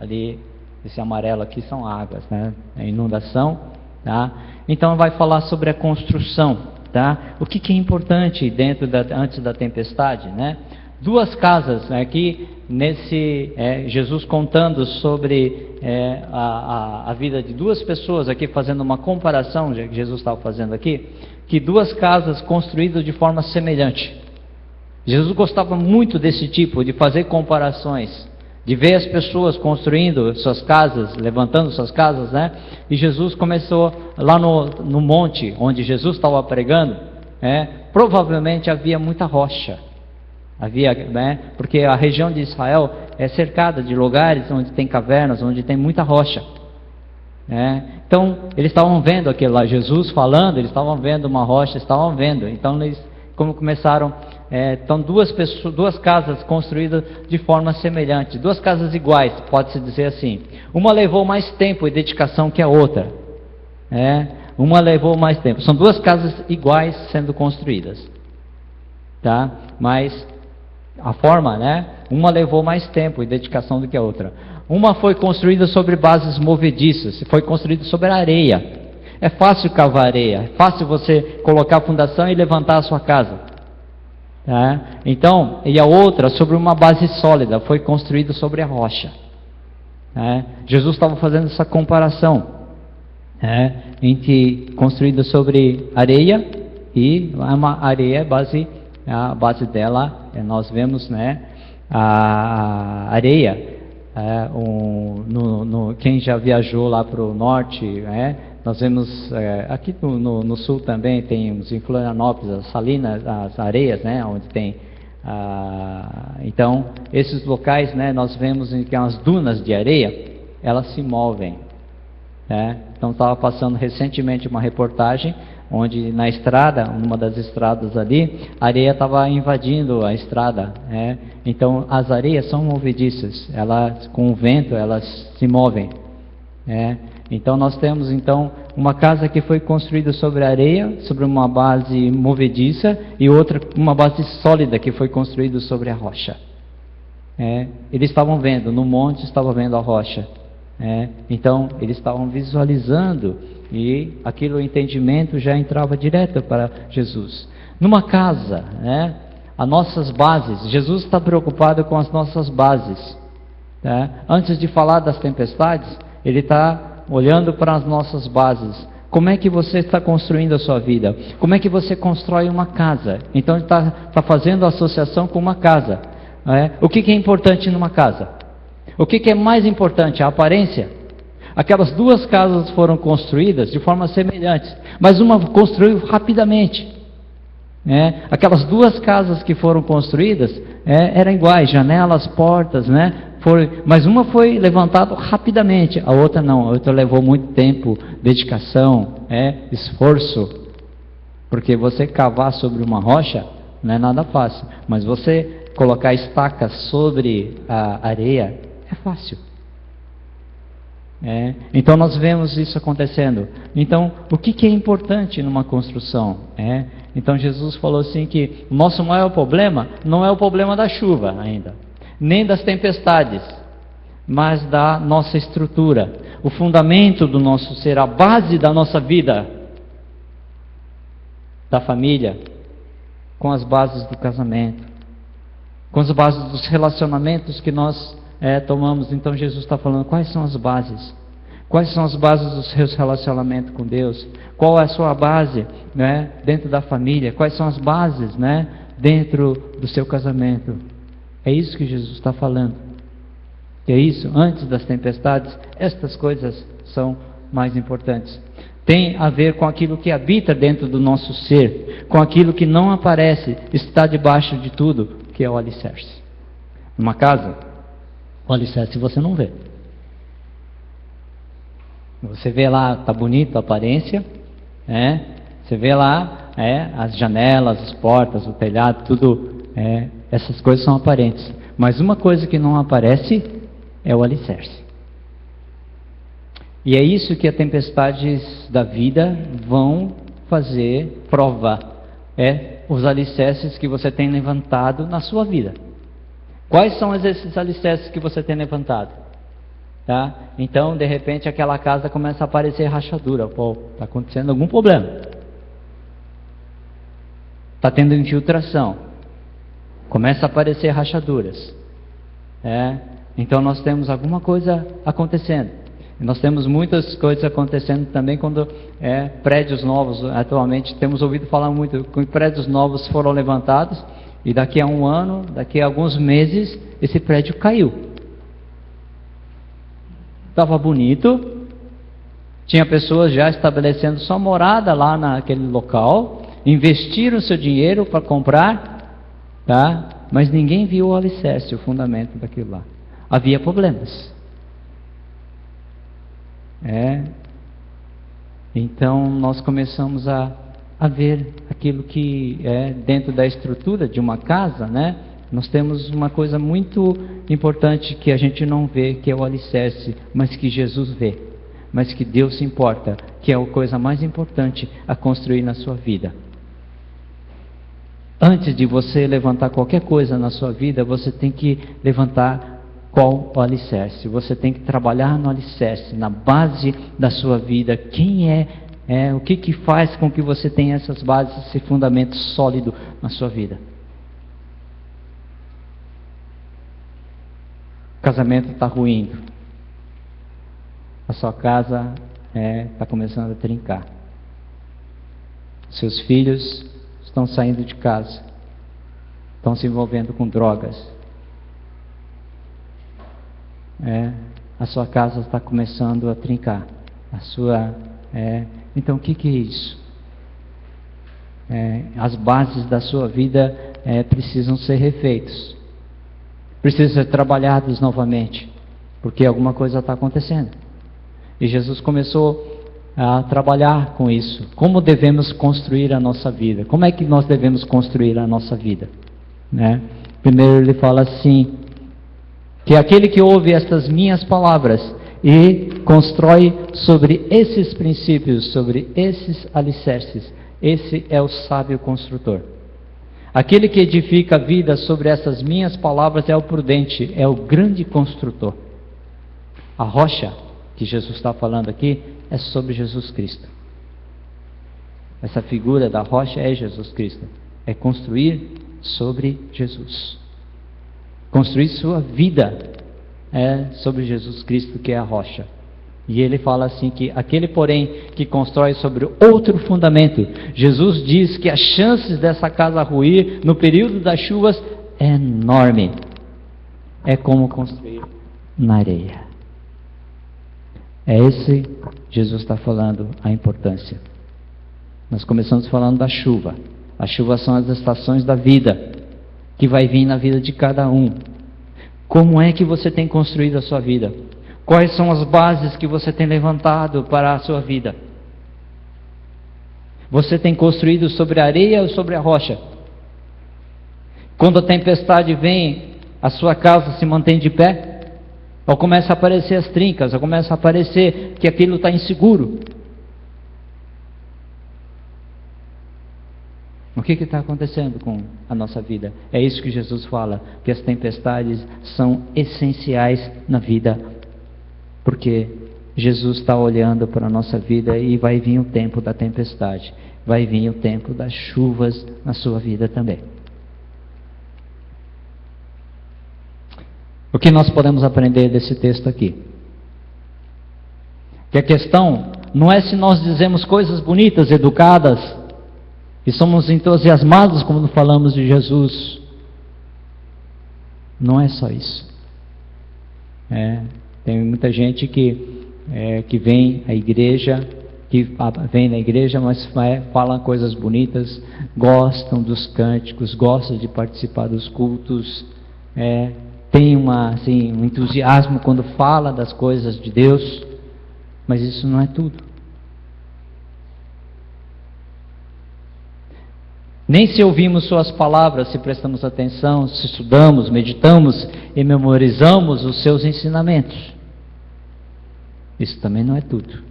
ali, esse amarelo aqui são águas, né? A inundação, Então vai falar sobre a construção, O que é importante antes da tempestade, né? Duas casas aqui, Jesus contando sobre a vida de duas pessoas aqui, fazendo uma comparação, que Jesus estava fazendo aqui, que duas casas construídas de forma semelhante. Jesus gostava muito desse tipo, de fazer comparações, de ver as pessoas construindo suas casas, levantando suas casas, né? E Jesus começou lá no monte, onde Jesus estava pregando, provavelmente havia muita rocha, porque a região de Israel é cercada de lugares onde tem cavernas, onde tem muita rocha. Então, eles estavam vendo aquilo lá, Jesus falando, eles estavam vendo uma rocha, então eles como começaram, então duas casas construídas de forma semelhante, duas casas iguais, pode-se dizer assim. Uma levou mais tempo e dedicação que a outra. Uma levou mais tempo. São duas casas iguais sendo construídas, tá? Mas a forma, uma levou mais tempo e dedicação do que a outra. Uma foi construída sobre bases movediças, foi construída sobre areia. É fácil cavar areia, é fácil você colocar a fundação e levantar a sua casa, tá? Então, e a outra sobre uma base sólida, foi construída sobre a rocha. Jesus estava fazendo essa comparação, entre construída sobre areia e uma areia a base dela, nós vemos, a areia. Quem já viajou lá para o norte, nós vemos aqui no sul também, temos em Florianópolis as salinas, as areias, onde tem. Então, esses locais, nós vemos que as dunas de areia, elas se movem. Então, estava passando recentemente uma reportagem onde na estrada, numa das estradas ali, a areia estava invadindo a estrada. Então, as areias são movediças, elas, com o vento, elas se movem. Então, nós temos uma casa que foi construída sobre areia, sobre uma base movediça, e outra, uma base sólida que foi construída sobre a rocha. Eles estavam vendo, no monte estavam vendo a rocha. Então, eles estavam visualizando, e aquilo, o entendimento já entrava direto para Jesus. Numa casa, as nossas bases, Jesus está preocupado com as nossas bases. Antes de falar das tempestades, Ele está olhando para as nossas bases. Como é que você está construindo a sua vida? Como é que você constrói uma casa? Então, Ele está fazendo associação com uma casa. O que é importante numa casa? O que é mais importante? A aparência? Aquelas duas casas foram construídas de forma semelhante, mas uma construiu rapidamente. Aquelas duas casas que foram construídas eram iguais, janelas, portas, mas uma foi levantada rapidamente, a outra não, a outra levou muito tempo, dedicação, esforço, porque você cavar sobre uma rocha não é nada fácil, mas você colocar estacas sobre a areia é fácil. Então nós vemos isso acontecendo. Então, o que é importante numa construção? Então Jesus falou assim que o nosso maior problema não é o problema da chuva ainda, nem das tempestades, mas da nossa estrutura, o fundamento do nosso ser, a base da nossa vida, da família, com as bases do casamento, com as bases dos relacionamentos que nós tomamos. Então Jesus está falando quais são as bases. Quais são as bases dos seus relacionamentos com Deus? Qual é a sua base dentro da família? Quais são as bases dentro do seu casamento? É isso que Jesus está falando. E é isso, antes das tempestades, estas coisas são mais importantes. Tem a ver com aquilo que habita dentro do nosso ser, com aquilo que não aparece, está debaixo de tudo, que é o alicerce. Numa casa, o alicerce você não vê. Você vê lá, está bonito a aparência, você vê lá as janelas, as portas, o telhado, tudo, essas coisas são aparentes. Mas uma coisa que não aparece é o alicerce. E é isso que as tempestades da vida vão fazer, provar. Os alicerces que você tem levantado na sua vida. Quais são esses alicerces que você tem levantado? Então, de repente, aquela casa começa a aparecer rachadura. Está acontecendo algum problema. Está tendo infiltração. Começa a aparecer rachaduras. Então, nós temos alguma coisa acontecendo. Nós temos muitas coisas acontecendo também quando prédios novos. Atualmente, temos ouvido falar muito que prédios novos foram levantados e daqui a um ano, daqui a alguns meses, esse prédio caiu. Estava bonito, tinha pessoas já estabelecendo sua morada lá naquele local, investiram seu dinheiro para comprar, mas ninguém viu o alicerce, o fundamento daquilo lá. Havia problemas. Então nós começamos a ver aquilo que é dentro da estrutura de uma casa, né? Nós temos uma coisa muito importante que a gente não vê, que é o alicerce, mas que Jesus vê, mas que Deus se importa, que é a coisa mais importante a construir na sua vida. Antes de você levantar qualquer coisa na sua vida, você tem que levantar qual o alicerce. Você tem que trabalhar no alicerce, na base da sua vida. Quem o que faz com que você tenha essas bases, esse fundamento sólido na sua vida? O casamento está ruindo. A sua casa está começando a trincar. Seus filhos estão saindo de casa, estão se envolvendo com drogas. A sua casa está começando a trincar. Então o que é isso? As bases da sua vida precisam ser refeitas, precisam ser trabalhadas novamente, porque alguma coisa está acontecendo. E Jesus começou a trabalhar com isso. Como devemos construir a nossa vida? Como é que nós devemos construir a nossa vida? Primeiro ele fala assim, que aquele que ouve estas minhas palavras e constrói sobre esses princípios, sobre esses alicerces, esse é o sábio construtor. Aquele que edifica a vida sobre essas minhas palavras é o prudente, é o grande construtor. A rocha que Jesus está falando aqui é sobre Jesus Cristo. Essa figura da rocha é Jesus Cristo. É construir sobre Jesus. Construir sua vida sobre Jesus Cristo, que é a rocha. E ele fala assim que aquele, porém, que constrói sobre outro fundamento. Jesus diz que as chances dessa casa ruir no período das chuvas é enorme. É como construir na areia. É esse Jesus está falando a importância. Nós começamos falando da chuva. As chuvas são as estações da vida que vai vir na vida de cada um. Como é que você tem construído a sua vida? Quais são as bases que você tem levantado para a sua vida? Você tem construído sobre a areia ou sobre a rocha? Quando a tempestade vem, a sua casa se mantém de pé? Ou começa a aparecer as trincas, ou começa a aparecer que aquilo está inseguro? O que está acontecendo com a nossa vida? É isso que Jesus fala, que as tempestades são essenciais na vida, porque Jesus está olhando para a nossa vida e vai vir o tempo da tempestade, vai vir o tempo das chuvas na sua vida também. O que nós podemos aprender desse texto aqui? Que a questão não é se nós dizemos coisas bonitas, educadas, e somos entusiasmados quando falamos de Jesus. Não é só isso. Tem muita gente que vem à igreja, vem na igreja, mas falam coisas bonitas, gostam dos cânticos, gostam de participar dos cultos, tem um entusiasmo quando fala das coisas de Deus, mas isso não é tudo. Nem se ouvimos suas palavras, se prestamos atenção, se estudamos, meditamos e memorizamos os seus ensinamentos. Isso também não é tudo.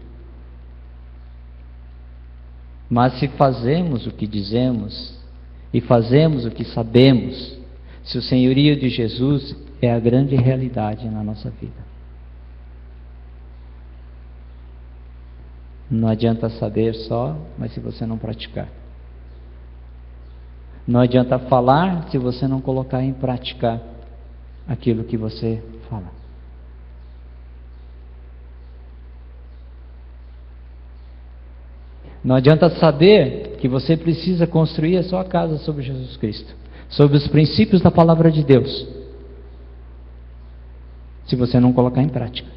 Mas se fazemos o que dizemos e fazemos o que sabemos, se o senhorio de Jesus é a grande realidade na nossa vida. Não adianta saber só, mas se você não praticar. Não adianta falar se você não colocar em prática aquilo que você fala. Não adianta saber que você precisa construir a sua casa sobre Jesus Cristo, sobre os princípios da palavra de Deus, se você não colocar em prática.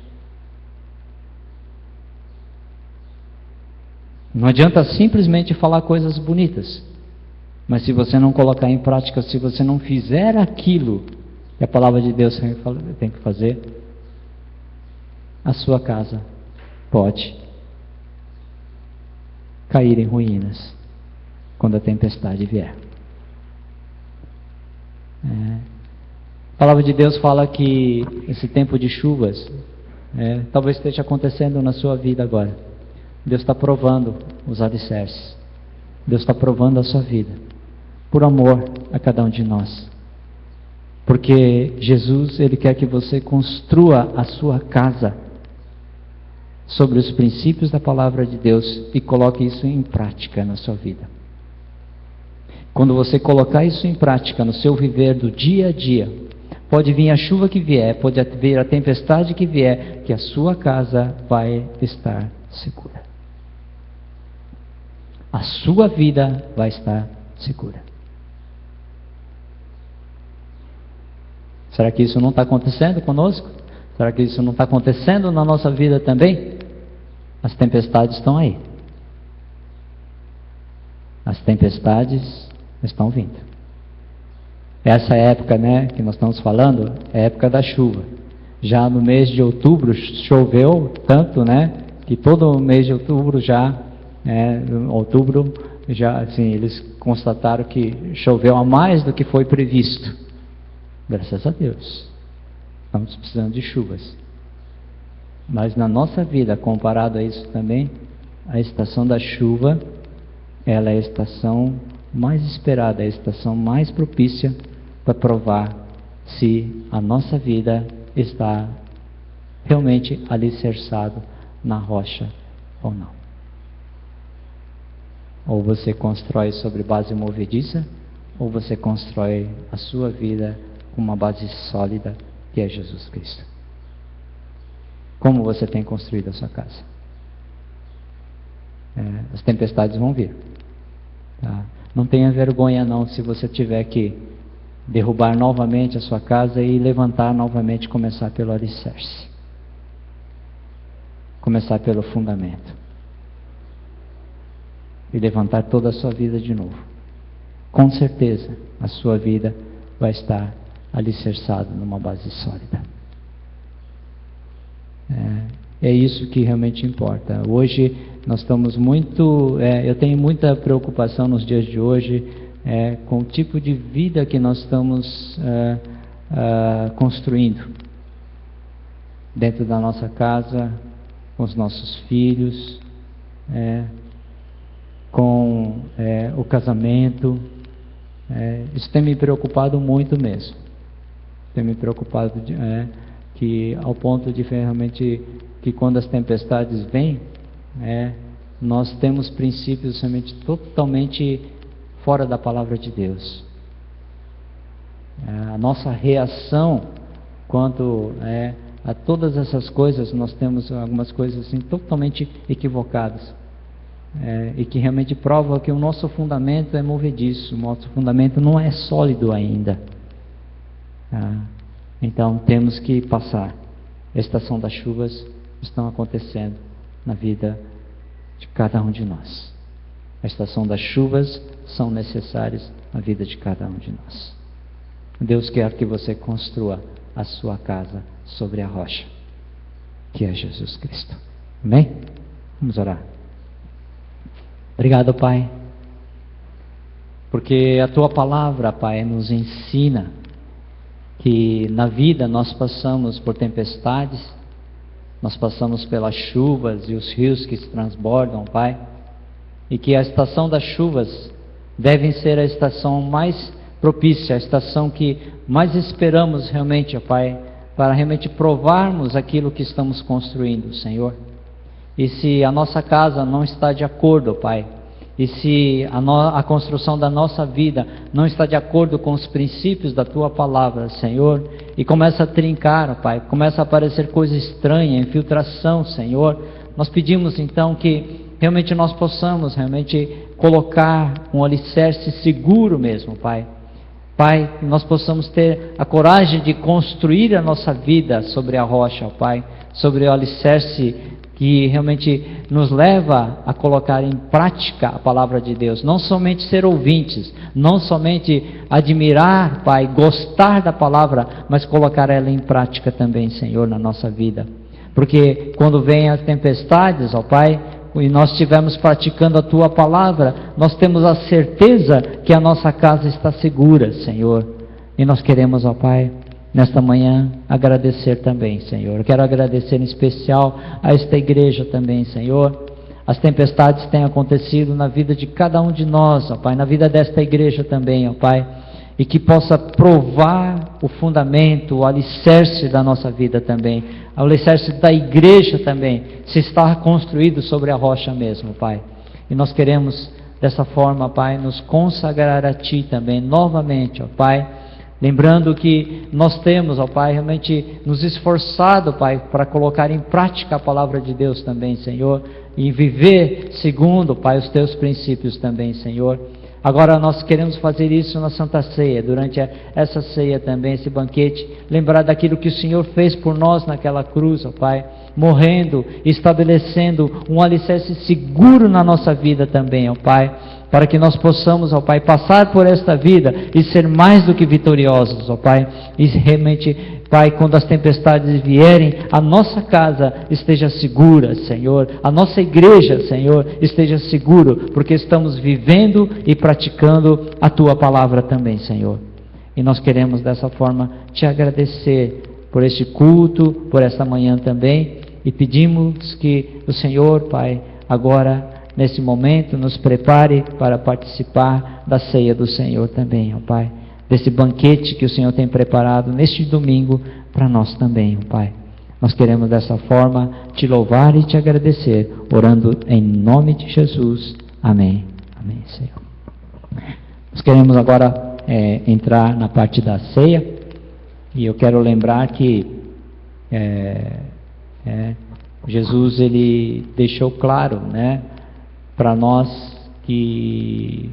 Não adianta simplesmente falar coisas bonitas, mas se você não colocar em prática, se você não fizer aquilo que a palavra de Deus tem que fazer, a sua casa pode cair em ruínas. quando a tempestade vier. A palavra de Deus fala que esse tempo de chuvas talvez esteja acontecendo na sua vida agora. Deus está provando os alicerces. Deus está provando a sua vida, por amor a cada um de nós. Porque Jesus, Ele quer que você construa a sua casa sobre os princípios da palavra de Deus e coloque isso em prática na sua vida. Quando você colocar isso em prática no seu viver do dia a dia, pode vir a chuva que vier, pode vir a tempestade que vier, que a sua casa vai estar segura. A sua vida vai estar segura. Será que isso não está acontecendo conosco? Será que isso não está acontecendo na nossa vida também? As tempestades estão aí. As tempestades estão vindo. Essa época, que nós estamos falando, é a época da chuva. Já no mês de outubro choveu tanto, que todo mês de outubro já eles constataram que choveu a mais do que foi previsto. Graças a Deus. Estamos precisando de chuvas. Mas na nossa vida, comparado a isso também, a estação da chuva, ela é a estação mais esperada, é a estação mais propícia para provar se a nossa vida está realmente alicerçado na rocha ou não. Ou você constrói sobre base movediça, ou você constrói a sua vida com uma base sólida, que é Jesus Cristo. Como você tem construído a sua casa? As tempestades vão vir. Tá? Não tenha vergonha não se você tiver que derrubar novamente a sua casa e levantar novamente, começar pelo alicerce. Começar pelo fundamento. E levantar toda a sua vida de novo. Com certeza, a sua vida vai estar alicerçada numa base sólida. É isso que realmente importa. Hoje nós estamos eu tenho muita preocupação nos dias de hoje com o tipo de vida que nós estamos construindo dentro da nossa casa, com os nossos filhos, com o casamento. Isso tem me preocupado muito mesmo. Tem me preocupado que ao ponto de realmente que quando as tempestades vêm, nós temos princípios realmente totalmente fora da palavra de Deus. A nossa reação quanto a todas essas coisas, nós temos algumas coisas assim totalmente equivocadas. E que realmente prova que o nosso fundamento é movediço, o nosso fundamento não é sólido ainda. Então temos que passar. A estação das chuvas estão acontecendo na vida de cada um de nós. A estação das chuvas são necessárias na vida de cada um de nós. Deus quer que você construa a sua casa sobre a rocha, que é Jesus Cristo. Amém? Vamos orar. Obrigado, Pai, porque a Tua palavra, Pai, nos ensina que na vida nós passamos por tempestades, nós passamos pelas chuvas e os rios que se transbordam, Pai, e que a estação das chuvas deve ser a estação mais propícia, a estação que mais esperamos realmente, ó Pai, para realmente provarmos aquilo que estamos construindo, Senhor. E se a nossa casa não está de acordo, Pai, e se a construção da nossa vida não está de acordo com os princípios da Tua palavra, Senhor, e começa a trincar, Pai, começa a aparecer coisa estranha, infiltração, Senhor, nós pedimos então que realmente nós possamos realmente colocar um alicerce seguro mesmo, Pai. Pai, que nós possamos ter a coragem de construir a nossa vida sobre a rocha, Pai, sobre o alicerce que realmente nos leva a colocar em prática a palavra de Deus, não somente ser ouvintes, não somente admirar, Pai, gostar da palavra, mas colocar ela em prática também, Senhor, na nossa vida. Porque quando vem as tempestades, ó Pai, e nós estivermos praticando a Tua palavra, nós temos a certeza que a nossa casa está segura, Senhor. E nós queremos, ó Pai, nesta manhã, agradecer também, Senhor. Eu quero agradecer em especial a esta igreja também, Senhor. As tempestades têm acontecido na vida de cada um de nós, ó Pai, na vida desta igreja também, ó Pai, e que possa provar o fundamento, o alicerce da nossa vida também, o alicerce da igreja também, se está construído sobre a rocha mesmo, Pai. E nós queremos, dessa forma, Pai, nos consagrar a Ti também, novamente, ó Pai, lembrando que nós temos, ó Pai, realmente nos esforçado, Pai, para colocar em prática a palavra de Deus também, Senhor, e viver segundo, Pai, os Teus princípios também, Senhor. Agora nós queremos fazer isso na Santa Ceia, durante essa ceia também, esse banquete, lembrar daquilo que o Senhor fez por nós naquela cruz, ó Pai, morrendo, estabelecendo um alicerce seguro na nossa vida também, ó Pai, para que nós possamos, ó Pai, passar por esta vida e ser mais do que vitoriosos, ó Pai, e realmente, Pai, quando as tempestades vierem, a nossa casa esteja segura, Senhor, a nossa igreja, Senhor, esteja seguro, porque estamos vivendo e praticando a Tua palavra também, Senhor. E nós queremos dessa forma Te agradecer por este culto, por esta manhã também, e pedimos que o Senhor, Pai, agora, nesse momento, nos prepare para participar da ceia do Senhor também, ó Pai, desse banquete que o Senhor tem preparado neste domingo para nós também, ó Pai. Nós queremos dessa forma Te louvar e Te agradecer, orando em nome de Jesus. Amém. Amém, Senhor. Nós queremos agora entrar na parte da ceia, e eu quero lembrar que Jesus, Ele deixou claro, né, para nós que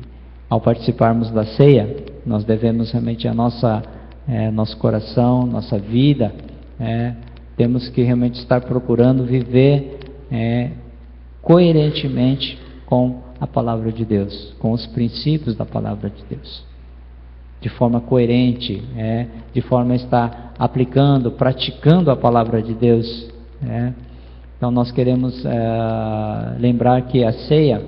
ao participarmos da ceia, nós devemos realmente nosso coração, nossa vida, temos que realmente estar procurando viver coerentemente com a palavra de Deus, com os princípios da palavra de Deus, de forma coerente, de forma a estar aplicando, praticando a palavra de Deus. Então nós queremos lembrar que a ceia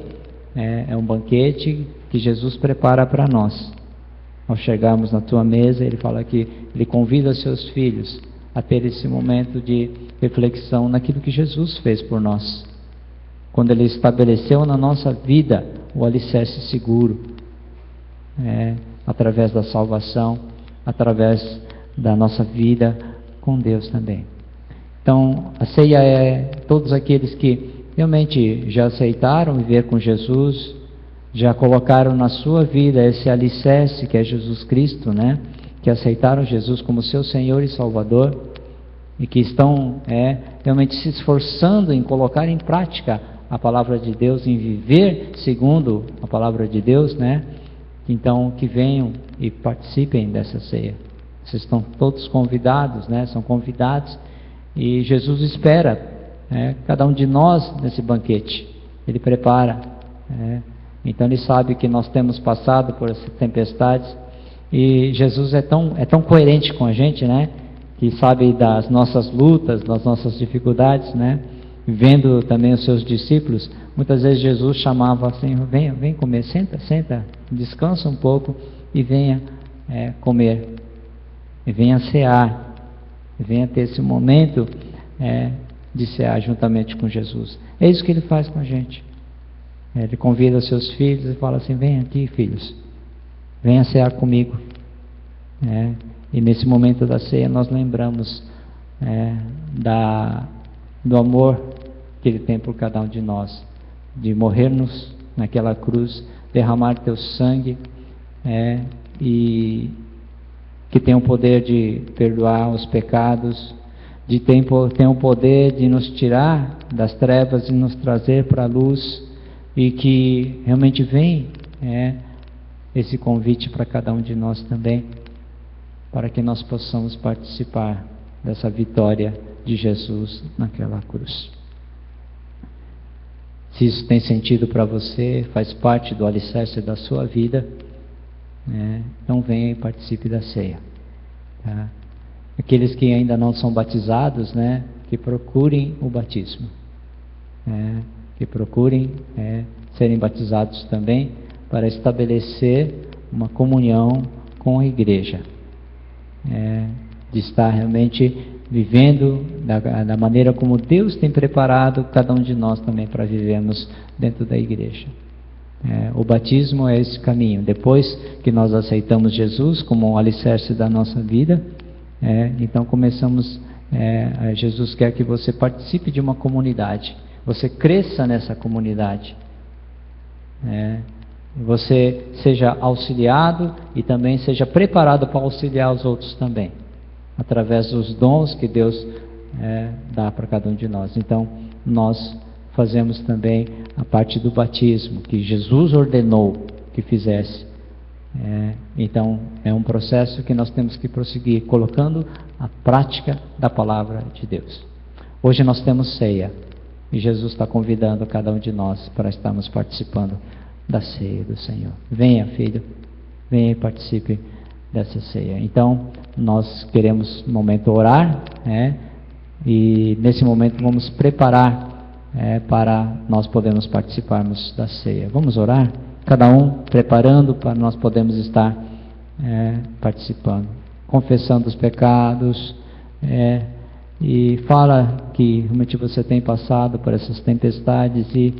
é um banquete que Jesus prepara para nós. Ao chegarmos na tua mesa, Ele fala que Ele convida seus filhos a ter esse momento de reflexão naquilo que Jesus fez por nós, quando Ele estabeleceu na nossa vida o alicerce seguro, através da salvação, através da nossa vida com Deus também. Então, a ceia é todos aqueles que realmente já aceitaram viver com Jesus, já colocaram na sua vida esse alicerce que é Jesus Cristo, né? Que aceitaram Jesus como seu Senhor e Salvador, e que estão realmente se esforçando em colocar em prática a palavra de Deus, em viver segundo a palavra de Deus, né? Então, que venham e participem dessa ceia. Vocês estão todos convidados, né? São convidados, e Jesus espera cada um de nós nesse banquete. Ele prepara, então Ele sabe que nós temos passado por essas tempestades, e Jesus é tão coerente com a gente, né? Que sabe das nossas lutas, das nossas dificuldades, né? Vendo também os seus discípulos, muitas vezes Jesus chamava assim: vem comer, senta, descansa um pouco e venha comer, e venha cear, e venha ter esse momento de cear juntamente com Jesus. É isso que Ele faz com a gente. Ele convida seus filhos e fala assim: vem aqui, filhos, venha cear comigo. E nesse momento da ceia nós lembramos do amor que Ele tem por cada um de nós, de morrer-nos naquela cruz, derramar teu sangue, e que tem o poder de perdoar os pecados, de tem o poder de nos tirar das trevas e nos trazer para a luz, e que realmente vem esse convite para cada um de nós também, para que nós possamos participar dessa vitória de Jesus naquela cruz. Se isso tem sentido para você, faz parte do alicerce da sua vida, então venha e participe da ceia. Tá? Aqueles que ainda não são batizados, que procurem o batismo. que procurem serem batizados também, para estabelecer uma comunhão com a igreja, de estar realmente vivendo da maneira como Deus tem preparado cada um de nós também para vivermos dentro da igreja. O batismo é esse caminho. Depois que nós aceitamos Jesus como um alicerce da nossa vida, então começamos, Jesus quer que você participe de uma comunidade, você cresça nessa comunidade, você seja auxiliado e também seja preparado para auxiliar os outros também, através dos dons que Deus dá para cada um de nós. Então nós fazemos também a parte do batismo, que Jesus ordenou que fizesse. Então é um processo que nós temos que prosseguir, colocando a prática da palavra de Deus. Hoje nós temos ceia, e Jesus está convidando cada um de nós para estarmos participando da ceia do Senhor. Venha, filho, venha e participe dessa ceia. Então nós queremos no momento orar, e nesse momento vamos preparar para nós podermos participarmos da ceia. Vamos orar? Cada um preparando para nós podermos estar participando, confessando os pecados, e fala que realmente você tem passado por essas tempestades e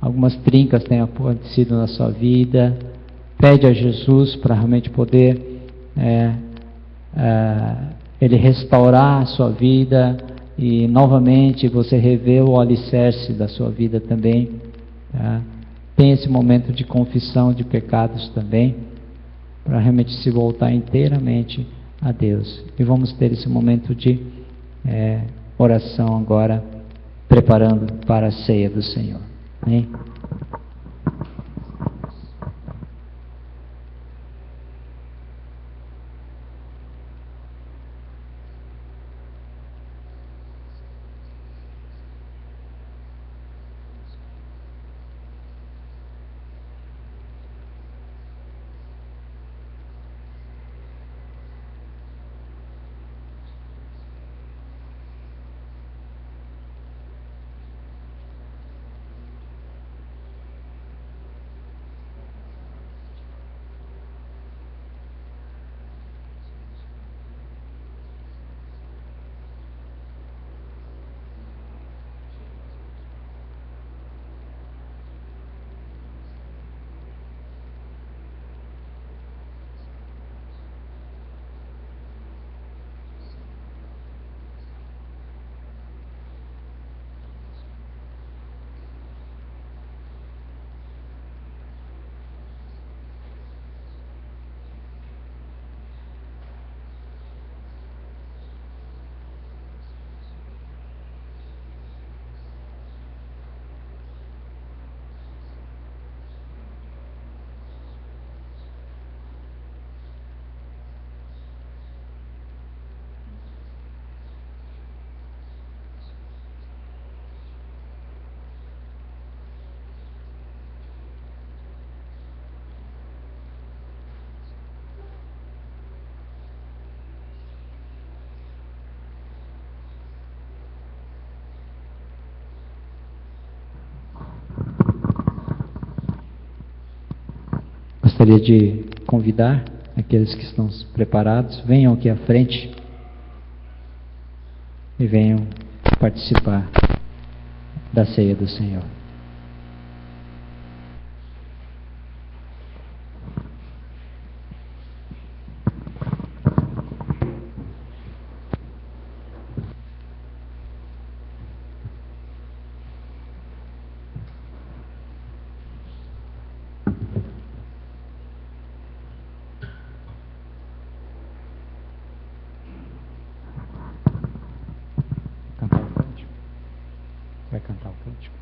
algumas trincas têm acontecido na sua vida. Pede a Jesus para realmente poder Ele restaurar a sua vida e novamente você rever o alicerce da sua vida também, tá? Tem esse momento de confissão de pecados também, para realmente se voltar inteiramente a Deus. E vamos ter esse momento de oração agora, preparando para a ceia do Senhor. Amém? Gostaria de convidar aqueles que estão preparados, venham aqui à frente e venham participar da ceia do Senhor. Vai cantar o cântico.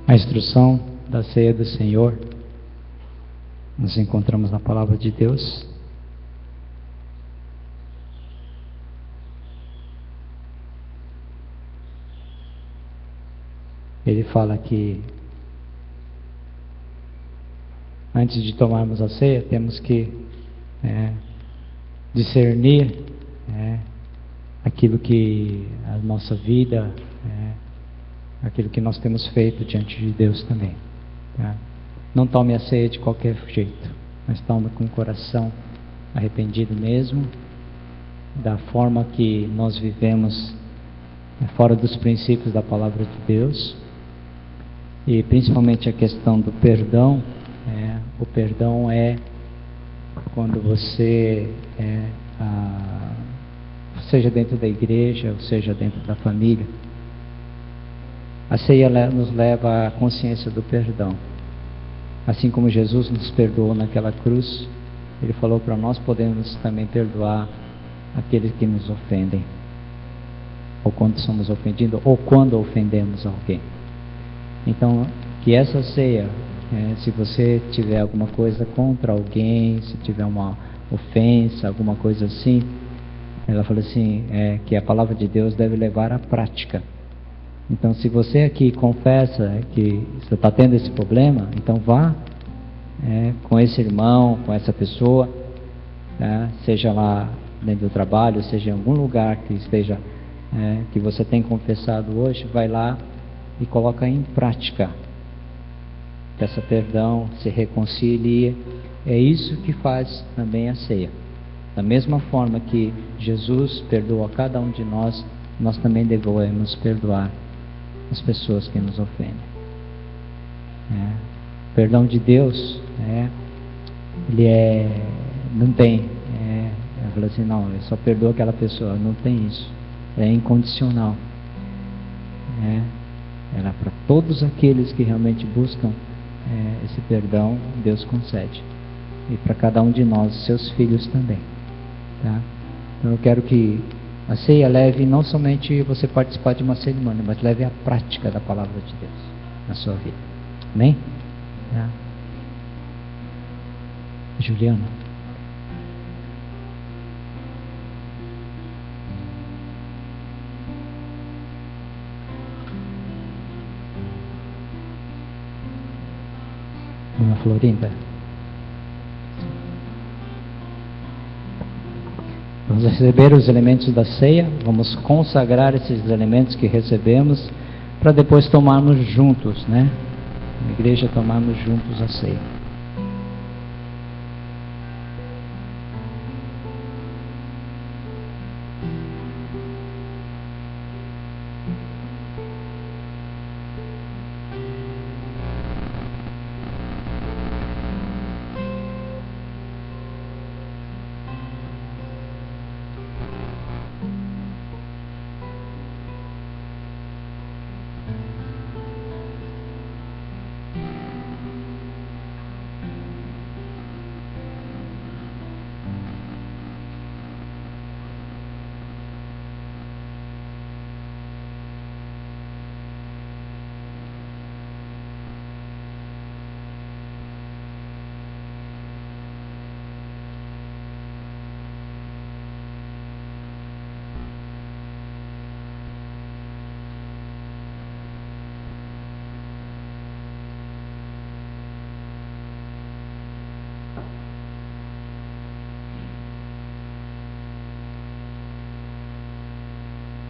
A instrução da ceia do Senhor, nos encontramos na palavra de Deus. ele fala que antes de tomarmos a ceia, temos que discernir aquilo que a nossa vida, aquilo que nós temos feito diante de Deus também. Tá? Não tome a ceia de qualquer jeito, mas tome com o coração arrependido mesmo, da forma que nós vivemos fora dos princípios da palavra de Deus, e principalmente a questão do perdão. O perdão é quando você seja dentro da igreja, ou seja dentro da família, a ceia nos leva à consciência do perdão. Assim como Jesus nos perdoou naquela cruz, Ele falou para nós podemos também perdoar aqueles que nos ofendem, ou quando somos ofendidos, ou quando ofendemos alguém. Então, que essa ceia, se você tiver alguma coisa contra alguém, se tiver uma ofensa, alguma coisa assim, ela falou assim, que a palavra de Deus deve levar à prática. Então, se você aqui confessa que você está tendo esse problema, então vá com esse irmão, com essa pessoa, seja lá dentro do trabalho, seja em algum lugar que esteja, que você tem confessado hoje, vai lá e coloca em prática. Peça perdão, se reconcilie. É isso que faz também a ceia. Da mesma forma que Jesus perdoa cada um de nós, nós também devemos perdoar as pessoas que nos ofendem. O perdão de Deus, ele não tem, eu falo assim, não, eu só perdoo aquela pessoa. Não tem isso. É incondicional. Ela para todos aqueles que realmente buscam esse perdão, Deus concede. E para cada um de nós, seus filhos também. Tá? Então eu quero que a ceia leve não somente você participar de uma cerimônia, mas leve a prática da palavra de Deus na sua vida. Amém? Tá? Juliana. Dona Florinda. Vamos receber os elementos da ceia, vamos consagrar esses elementos que recebemos, para depois tomarmos juntos, né? Na igreja tomarmos juntos a ceia.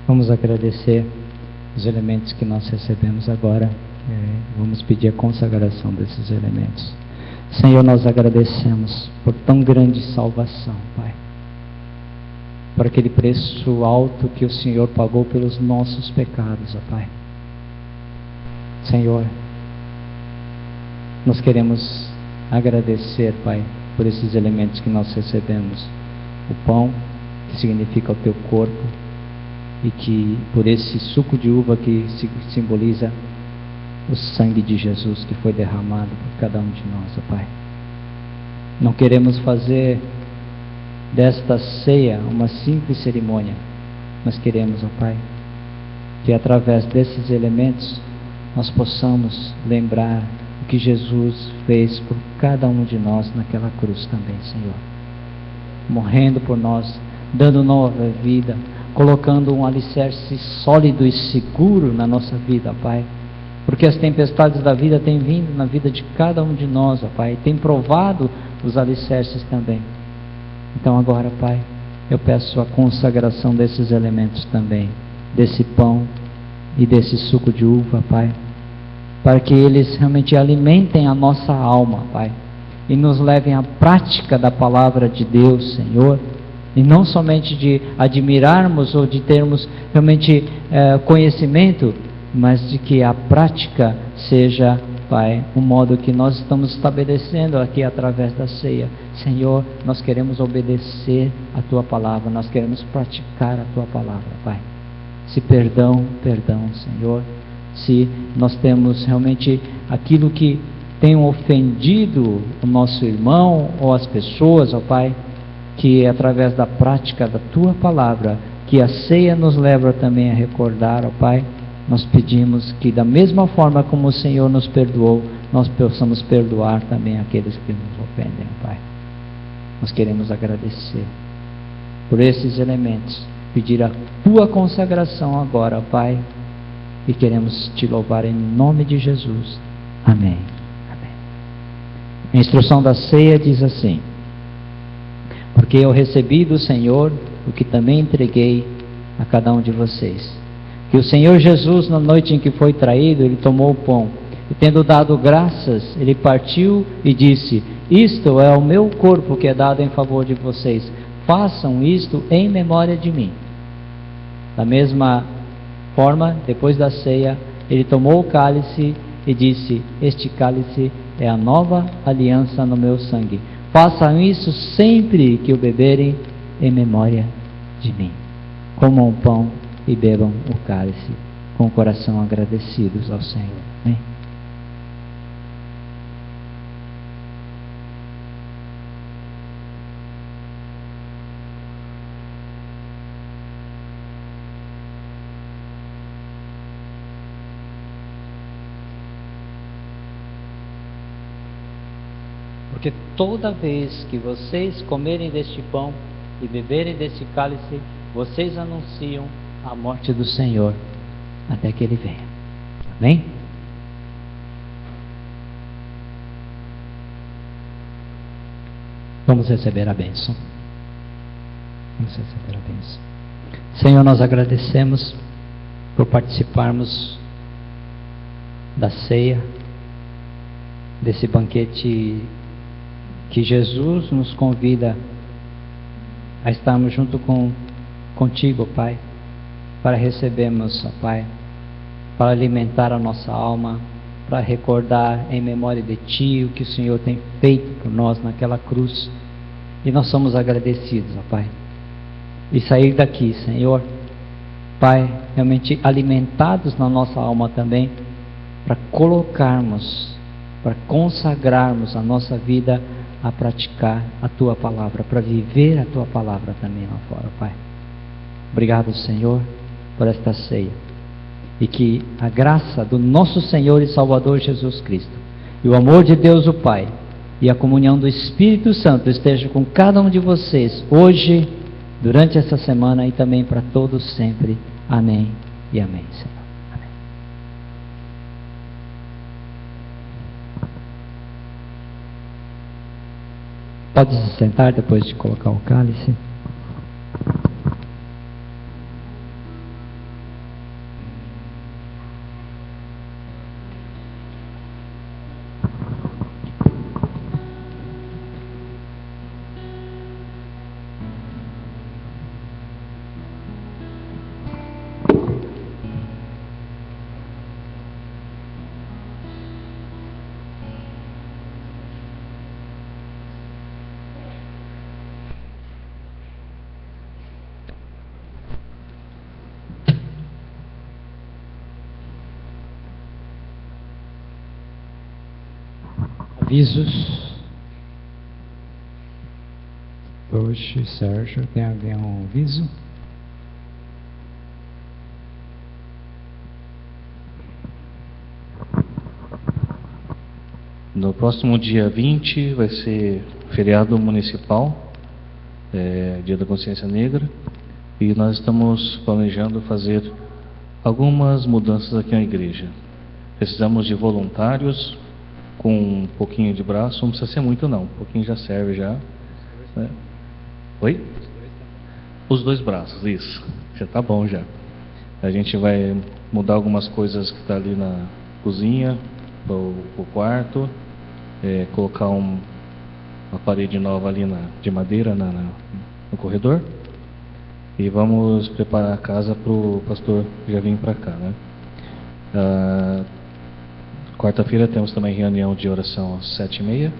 Vamos agradecer os elementos que nós recebemos agora. Vamos pedir a consagração desses elementos. Senhor, nós agradecemos por tão grande salvação, Pai. Por aquele preço alto que o Senhor pagou pelos nossos pecados, ó Pai. Senhor, nós queremos agradecer, Pai, por esses elementos que nós recebemos. O pão, que significa o Teu corpo, e que por esse suco de uva que simboliza o sangue de Jesus que foi derramado por cada um de nós, ó Pai. Não queremos fazer desta ceia uma simples cerimônia, mas queremos, ó Pai, que através desses elementos nós possamos lembrar o que Jesus fez por cada um de nós naquela cruz também, Senhor. Morrendo por nós, dando nova vida, colocando um alicerce sólido e seguro na nossa vida, Pai, porque as tempestades da vida têm vindo na vida de cada um de nós, ó Pai, e têm provado os alicerces também. Então agora, Pai, eu peço a consagração desses elementos também, desse pão e desse suco de uva, Pai, para que eles realmente alimentem a nossa alma, Pai, e nos levem à prática da palavra de Deus, Senhor, e não somente de admirarmos ou de termos realmente conhecimento, mas de que a prática seja, Pai, um modo que nós estamos estabelecendo aqui através da ceia. Senhor, nós queremos obedecer a Tua palavra, nós queremos praticar a Tua palavra, Pai. Se perdão, Senhor, se nós temos realmente aquilo que tem ofendido o nosso irmão ou as pessoas, ó Pai, que através da prática da Tua palavra, que a ceia nos leva também a recordar, ó Pai, nós pedimos que da mesma forma como o Senhor nos perdoou, nós possamos perdoar também aqueles que nos ofendem, Pai. Nós queremos agradecer por esses elementos, pedir a Tua consagração agora, Pai, e queremos Te louvar em nome de Jesus. Amém. Amém. A instrução da ceia diz assim: porque eu recebi do Senhor o que também entreguei a cada um de vocês. Que o Senhor Jesus, na noite em que foi traído, Ele tomou o pão, e tendo dado graças, Ele partiu e disse: isto é o meu corpo que é dado em favor de vocês, façam isto em memória de mim. Da mesma forma, depois da ceia, Ele tomou o cálice e disse: este cálice é a nova aliança no meu sangue, façam isso sempre que o beberem em memória de mim. Comam o pão e bebam o cálice com o coração agradecidos ao Senhor. Amém? Porque toda vez que vocês comerem deste pão e beberem deste cálice, vocês anunciam a morte do Senhor até que Ele venha. Amém? Vamos receber a bênção. Vamos receber a bênção. Senhor, nós agradecemos por participarmos da ceia, desse banquete que Jesus nos convida a estarmos junto contigo, Pai, para recebermos, ó Pai, para alimentar a nossa alma, para recordar em memória de Ti o que o Senhor tem feito por nós naquela cruz. E nós somos agradecidos, ó Pai. E sair daqui, Senhor, Pai, realmente alimentados na nossa alma também, para colocarmos, para consagrarmos a nossa vida a praticar a Tua palavra, para viver a Tua palavra também lá fora, Pai. Obrigado, Senhor, por esta ceia. E que a graça do nosso Senhor e Salvador Jesus Cristo, e o amor de Deus o Pai, e a comunhão do Espírito Santo esteja com cada um de vocês, hoje, durante essa semana e também para todos sempre. Amém e amém, Senhor. Amém. Pode se sentar depois de colocar o cálice. Avisos. Hoje, Sérgio, tem algum aviso? No próximo dia 20 vai ser feriado municipal, Dia da Consciência Negra, e nós estamos planejando fazer algumas mudanças aqui na igreja. Precisamos de voluntários com um pouquinho de braço, não precisa ser muito não, um pouquinho já serve já. Né? Oi? Os 2 braços, isso. Já tá bom já. A gente vai mudar algumas coisas que está ali na cozinha, o quarto, colocar uma parede nova ali de madeira no corredor. E vamos preparar a casa para o pastor já vir para cá, né? Quarta-feira temos também reunião de oração às 7h30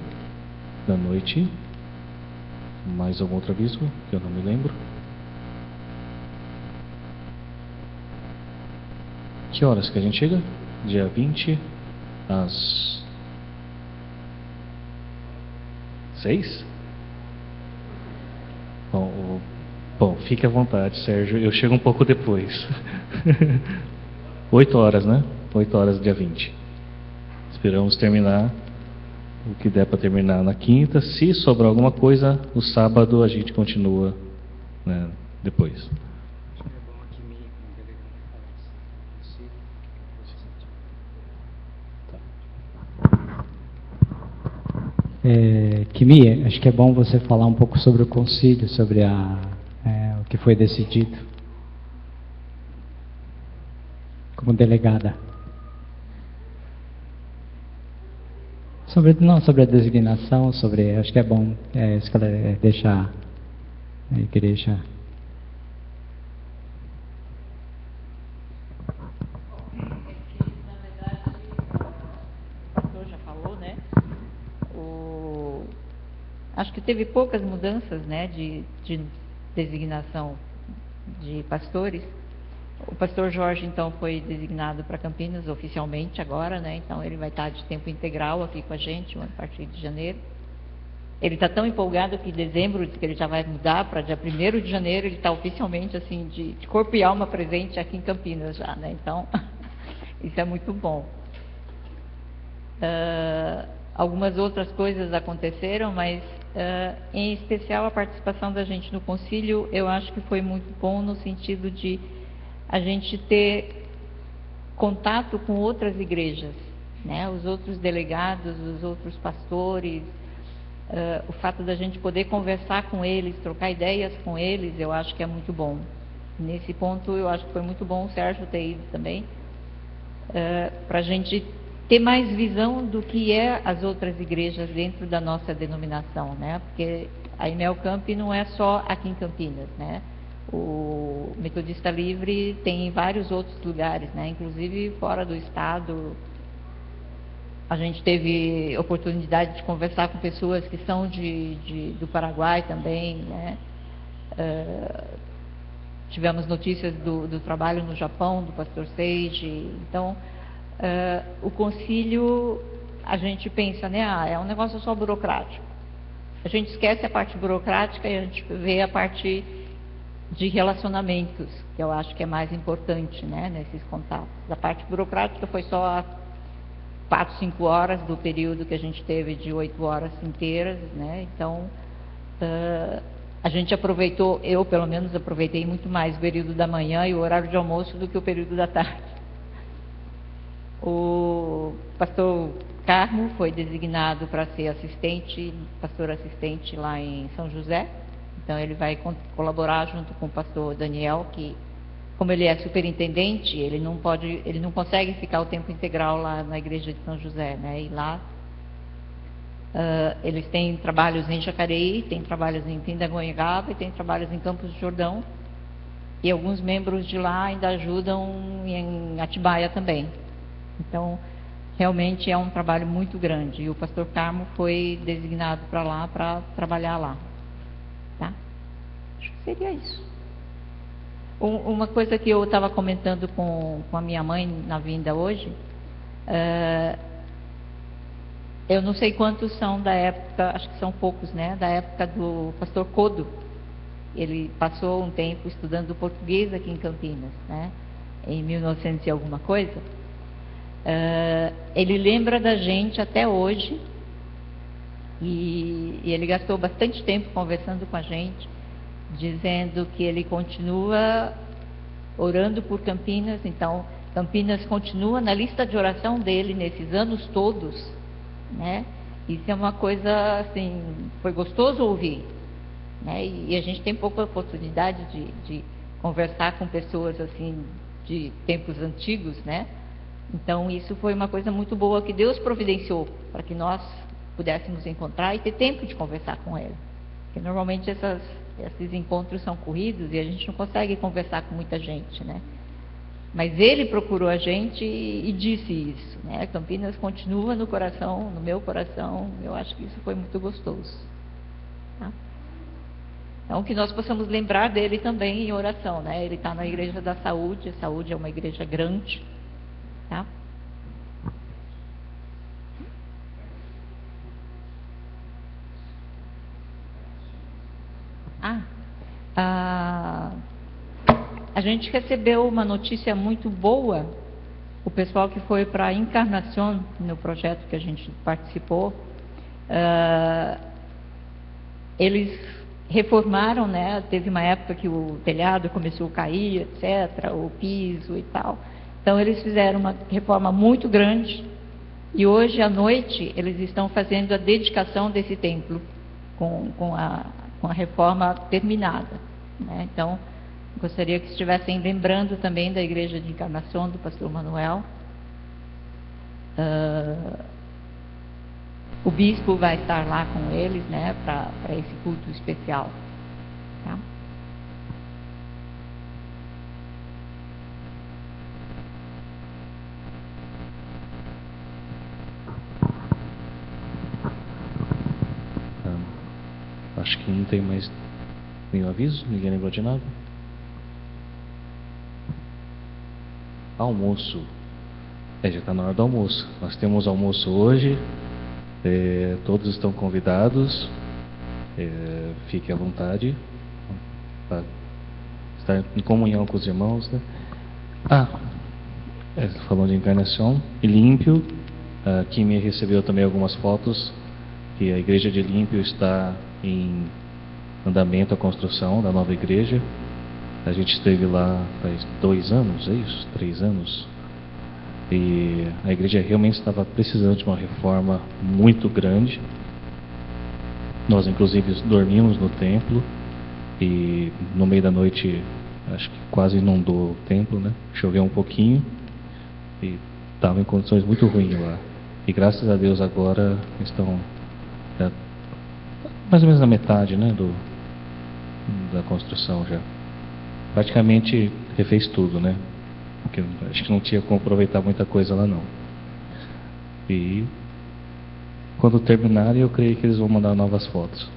da noite. Mais algum outro aviso que eu não me lembro? Que horas que a gente chega? Dia 20 às 6? Bom, fique à vontade, Sérgio. Eu chego um pouco depois. 8 horas, né? 8 horas, dia 20. Esperamos terminar o que der para terminar na quinta. Se sobrar alguma coisa, no sábado a gente continua, né, depois. Kimi, acho que é bom você falar um pouco sobre o concílio, sobre o que foi decidido como delegada. Sobre a designação, acho que é bom deixar a igreja. Acho que teve poucas mudanças, né, de designação de pastores. O pastor Jorge, então, foi designado para Campinas oficialmente agora, né? Então ele vai estar de tempo integral aqui com a gente a partir de janeiro. Ele está tão empolgado que em dezembro diz que ele já vai mudar para dia 1º de janeiro, ele está oficialmente assim de corpo e alma presente aqui em Campinas já, né? Então isso é muito bom. Algumas outras coisas aconteceram, mas em especial a participação da gente no concílio, eu acho que foi muito bom no sentido de a gente ter contato com outras igrejas, né? Os outros delegados, os outros pastores, o fato da gente poder conversar com eles, trocar ideias com eles, eu acho que é muito bom. Nesse ponto, eu acho que foi muito bom o Sérgio ter ido também, para a gente ter mais visão do que é as outras igrejas dentro da nossa denominação, né? Porque a Imel Camp não é só aqui em Campinas, né? O Metodista Livre tem em vários outros lugares, né? Inclusive fora do estado. A gente teve oportunidade de conversar com pessoas que são do Paraguai também, né? Tivemos notícias do trabalho no Japão, do pastor Seiji. Então, o concílio, a gente pensa, né? É um negócio só burocrático. A gente esquece a parte burocrática e a gente vê a parte de relacionamentos, que eu acho que é mais importante, né, nesses contatos. A parte burocrática foi só 4, 5 horas do período que a gente teve de 8 horas inteiras, né? Então, a gente aproveitou, eu pelo menos aproveitei muito mais o período da manhã e o horário de almoço do que o período da tarde. O pastor Carmo foi designado para ser pastor assistente lá em São José. Então ele vai colaborar junto com o pastor Daniel, que como ele é superintendente, ele não consegue ficar o tempo integral lá na igreja de São José, né? E lá eles têm trabalhos em Jacareí, têm trabalhos em Pindamonhangaba e têm trabalhos em Campos do Jordão. E alguns membros de lá ainda ajudam em Atibaia também. Então, realmente é um trabalho muito grande. E o pastor Carmo foi designado para lá, para trabalhar lá. Tá? Acho que seria isso. Uma coisa que eu estava comentando com a minha mãe na vinda hoje, eu não sei quantos são da época, acho que são poucos, né? Da época do pastor Codo. Ele passou um tempo estudando português aqui em Campinas, né? Em 1900 e alguma coisa. Ele lembra da gente até hoje e ele gastou bastante tempo conversando com a gente, dizendo que ele continua orando por Campinas. Então Campinas continua na lista de oração dele nesses anos todos, né? Isso é uma coisa, assim, foi gostoso ouvir, né? E a gente tem pouca oportunidade de conversar com pessoas, assim, de tempos antigos, né? Então, isso foi uma coisa muito boa que Deus providenciou para que nós pudéssemos encontrar e ter tempo de conversar com ele. Porque normalmente esses encontros são corridos e a gente não consegue conversar com muita gente, né? Mas ele procurou a gente e disse isso, né? Campinas continua no coração, no meu coração. Eu acho que isso foi muito gostoso. Tá? Então, que nós possamos lembrar dele também em oração, né? Ele está na Igreja da Saúde. A Saúde é uma igreja grande, tá? A gente recebeu uma notícia muito boa. O pessoal que foi para a Encarnação, no projeto que a gente participou, eles reformaram, né? Teve uma época que o telhado começou a cair, etc., o piso e tal. Então, eles fizeram uma reforma muito grande e hoje à noite eles estão fazendo a dedicação desse templo com a reforma terminada, né? Então, gostaria que estivessem lembrando também da Igreja de Encarnação do pastor Manuel. O bispo vai estar lá com eles, né, para esse culto especial. Tá? Acho que não tem mais nenhum aviso, ninguém lembrou de nada. Almoço. Já está na hora do almoço. Nós temos almoço hoje. Todos estão convidados. Fique à vontade para estar em comunhão com os irmãos, né? Falando de Encarnação e Límpio, aqui me recebeu também algumas fotos que a igreja de Límpio está em andamento a construção da nova igreja. A gente esteve lá faz 2 anos, é isso? 3 anos. E a igreja realmente estava precisando de uma reforma muito grande. Nós, inclusive, dormimos no templo e no meio da noite, acho que quase inundou o templo, né? Choveu um pouquinho e estava em condições muito ruins lá. E graças a Deus agora estão mais ou menos na metade, né, da construção já. Praticamente refez tudo, né? Porque acho que não tinha como aproveitar muita coisa lá não. E quando terminarem, eu creio que eles vão mandar novas fotos.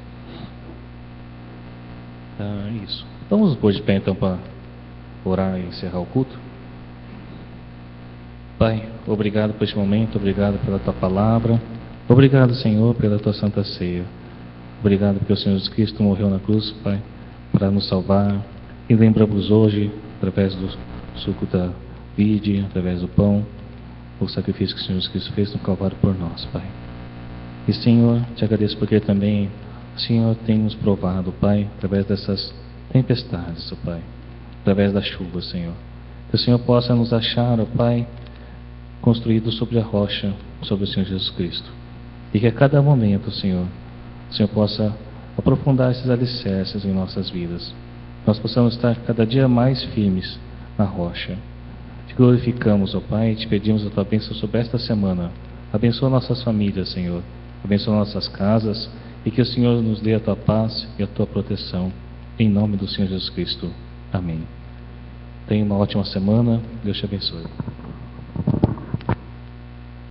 Isso. Vamos pôr de pé então para orar e encerrar o culto. Pai, obrigado por este momento, obrigado pela Tua palavra. Obrigado, Senhor, pela Tua Santa Ceia. Obrigado porque o Senhor Jesus Cristo morreu na cruz, Pai, para nos salvar. E lembramos hoje, através do suco da vide, através do pão, o sacrifício que o Senhor Jesus Cristo fez no Calvário por nós, Pai. E, Senhor, te agradeço porque também o Senhor tem nos provado, Pai, através dessas tempestades, Pai, através da chuva, Senhor. Que o Senhor possa nos achar, Pai, construído sobre a rocha, sobre o Senhor Jesus Cristo. E que a cada momento, Senhor, o Senhor possa aprofundar esses alicerces em nossas vidas. Nós possamos estar cada dia mais firmes na rocha. Te glorificamos, ó Pai, e te pedimos a Tua bênção sobre esta semana. Abençoa nossas famílias, Senhor. Abençoa nossas casas e que o Senhor nos dê a Tua paz e a Tua proteção. Em nome do Senhor Jesus Cristo. Amém. Tenha uma ótima semana. Deus te abençoe.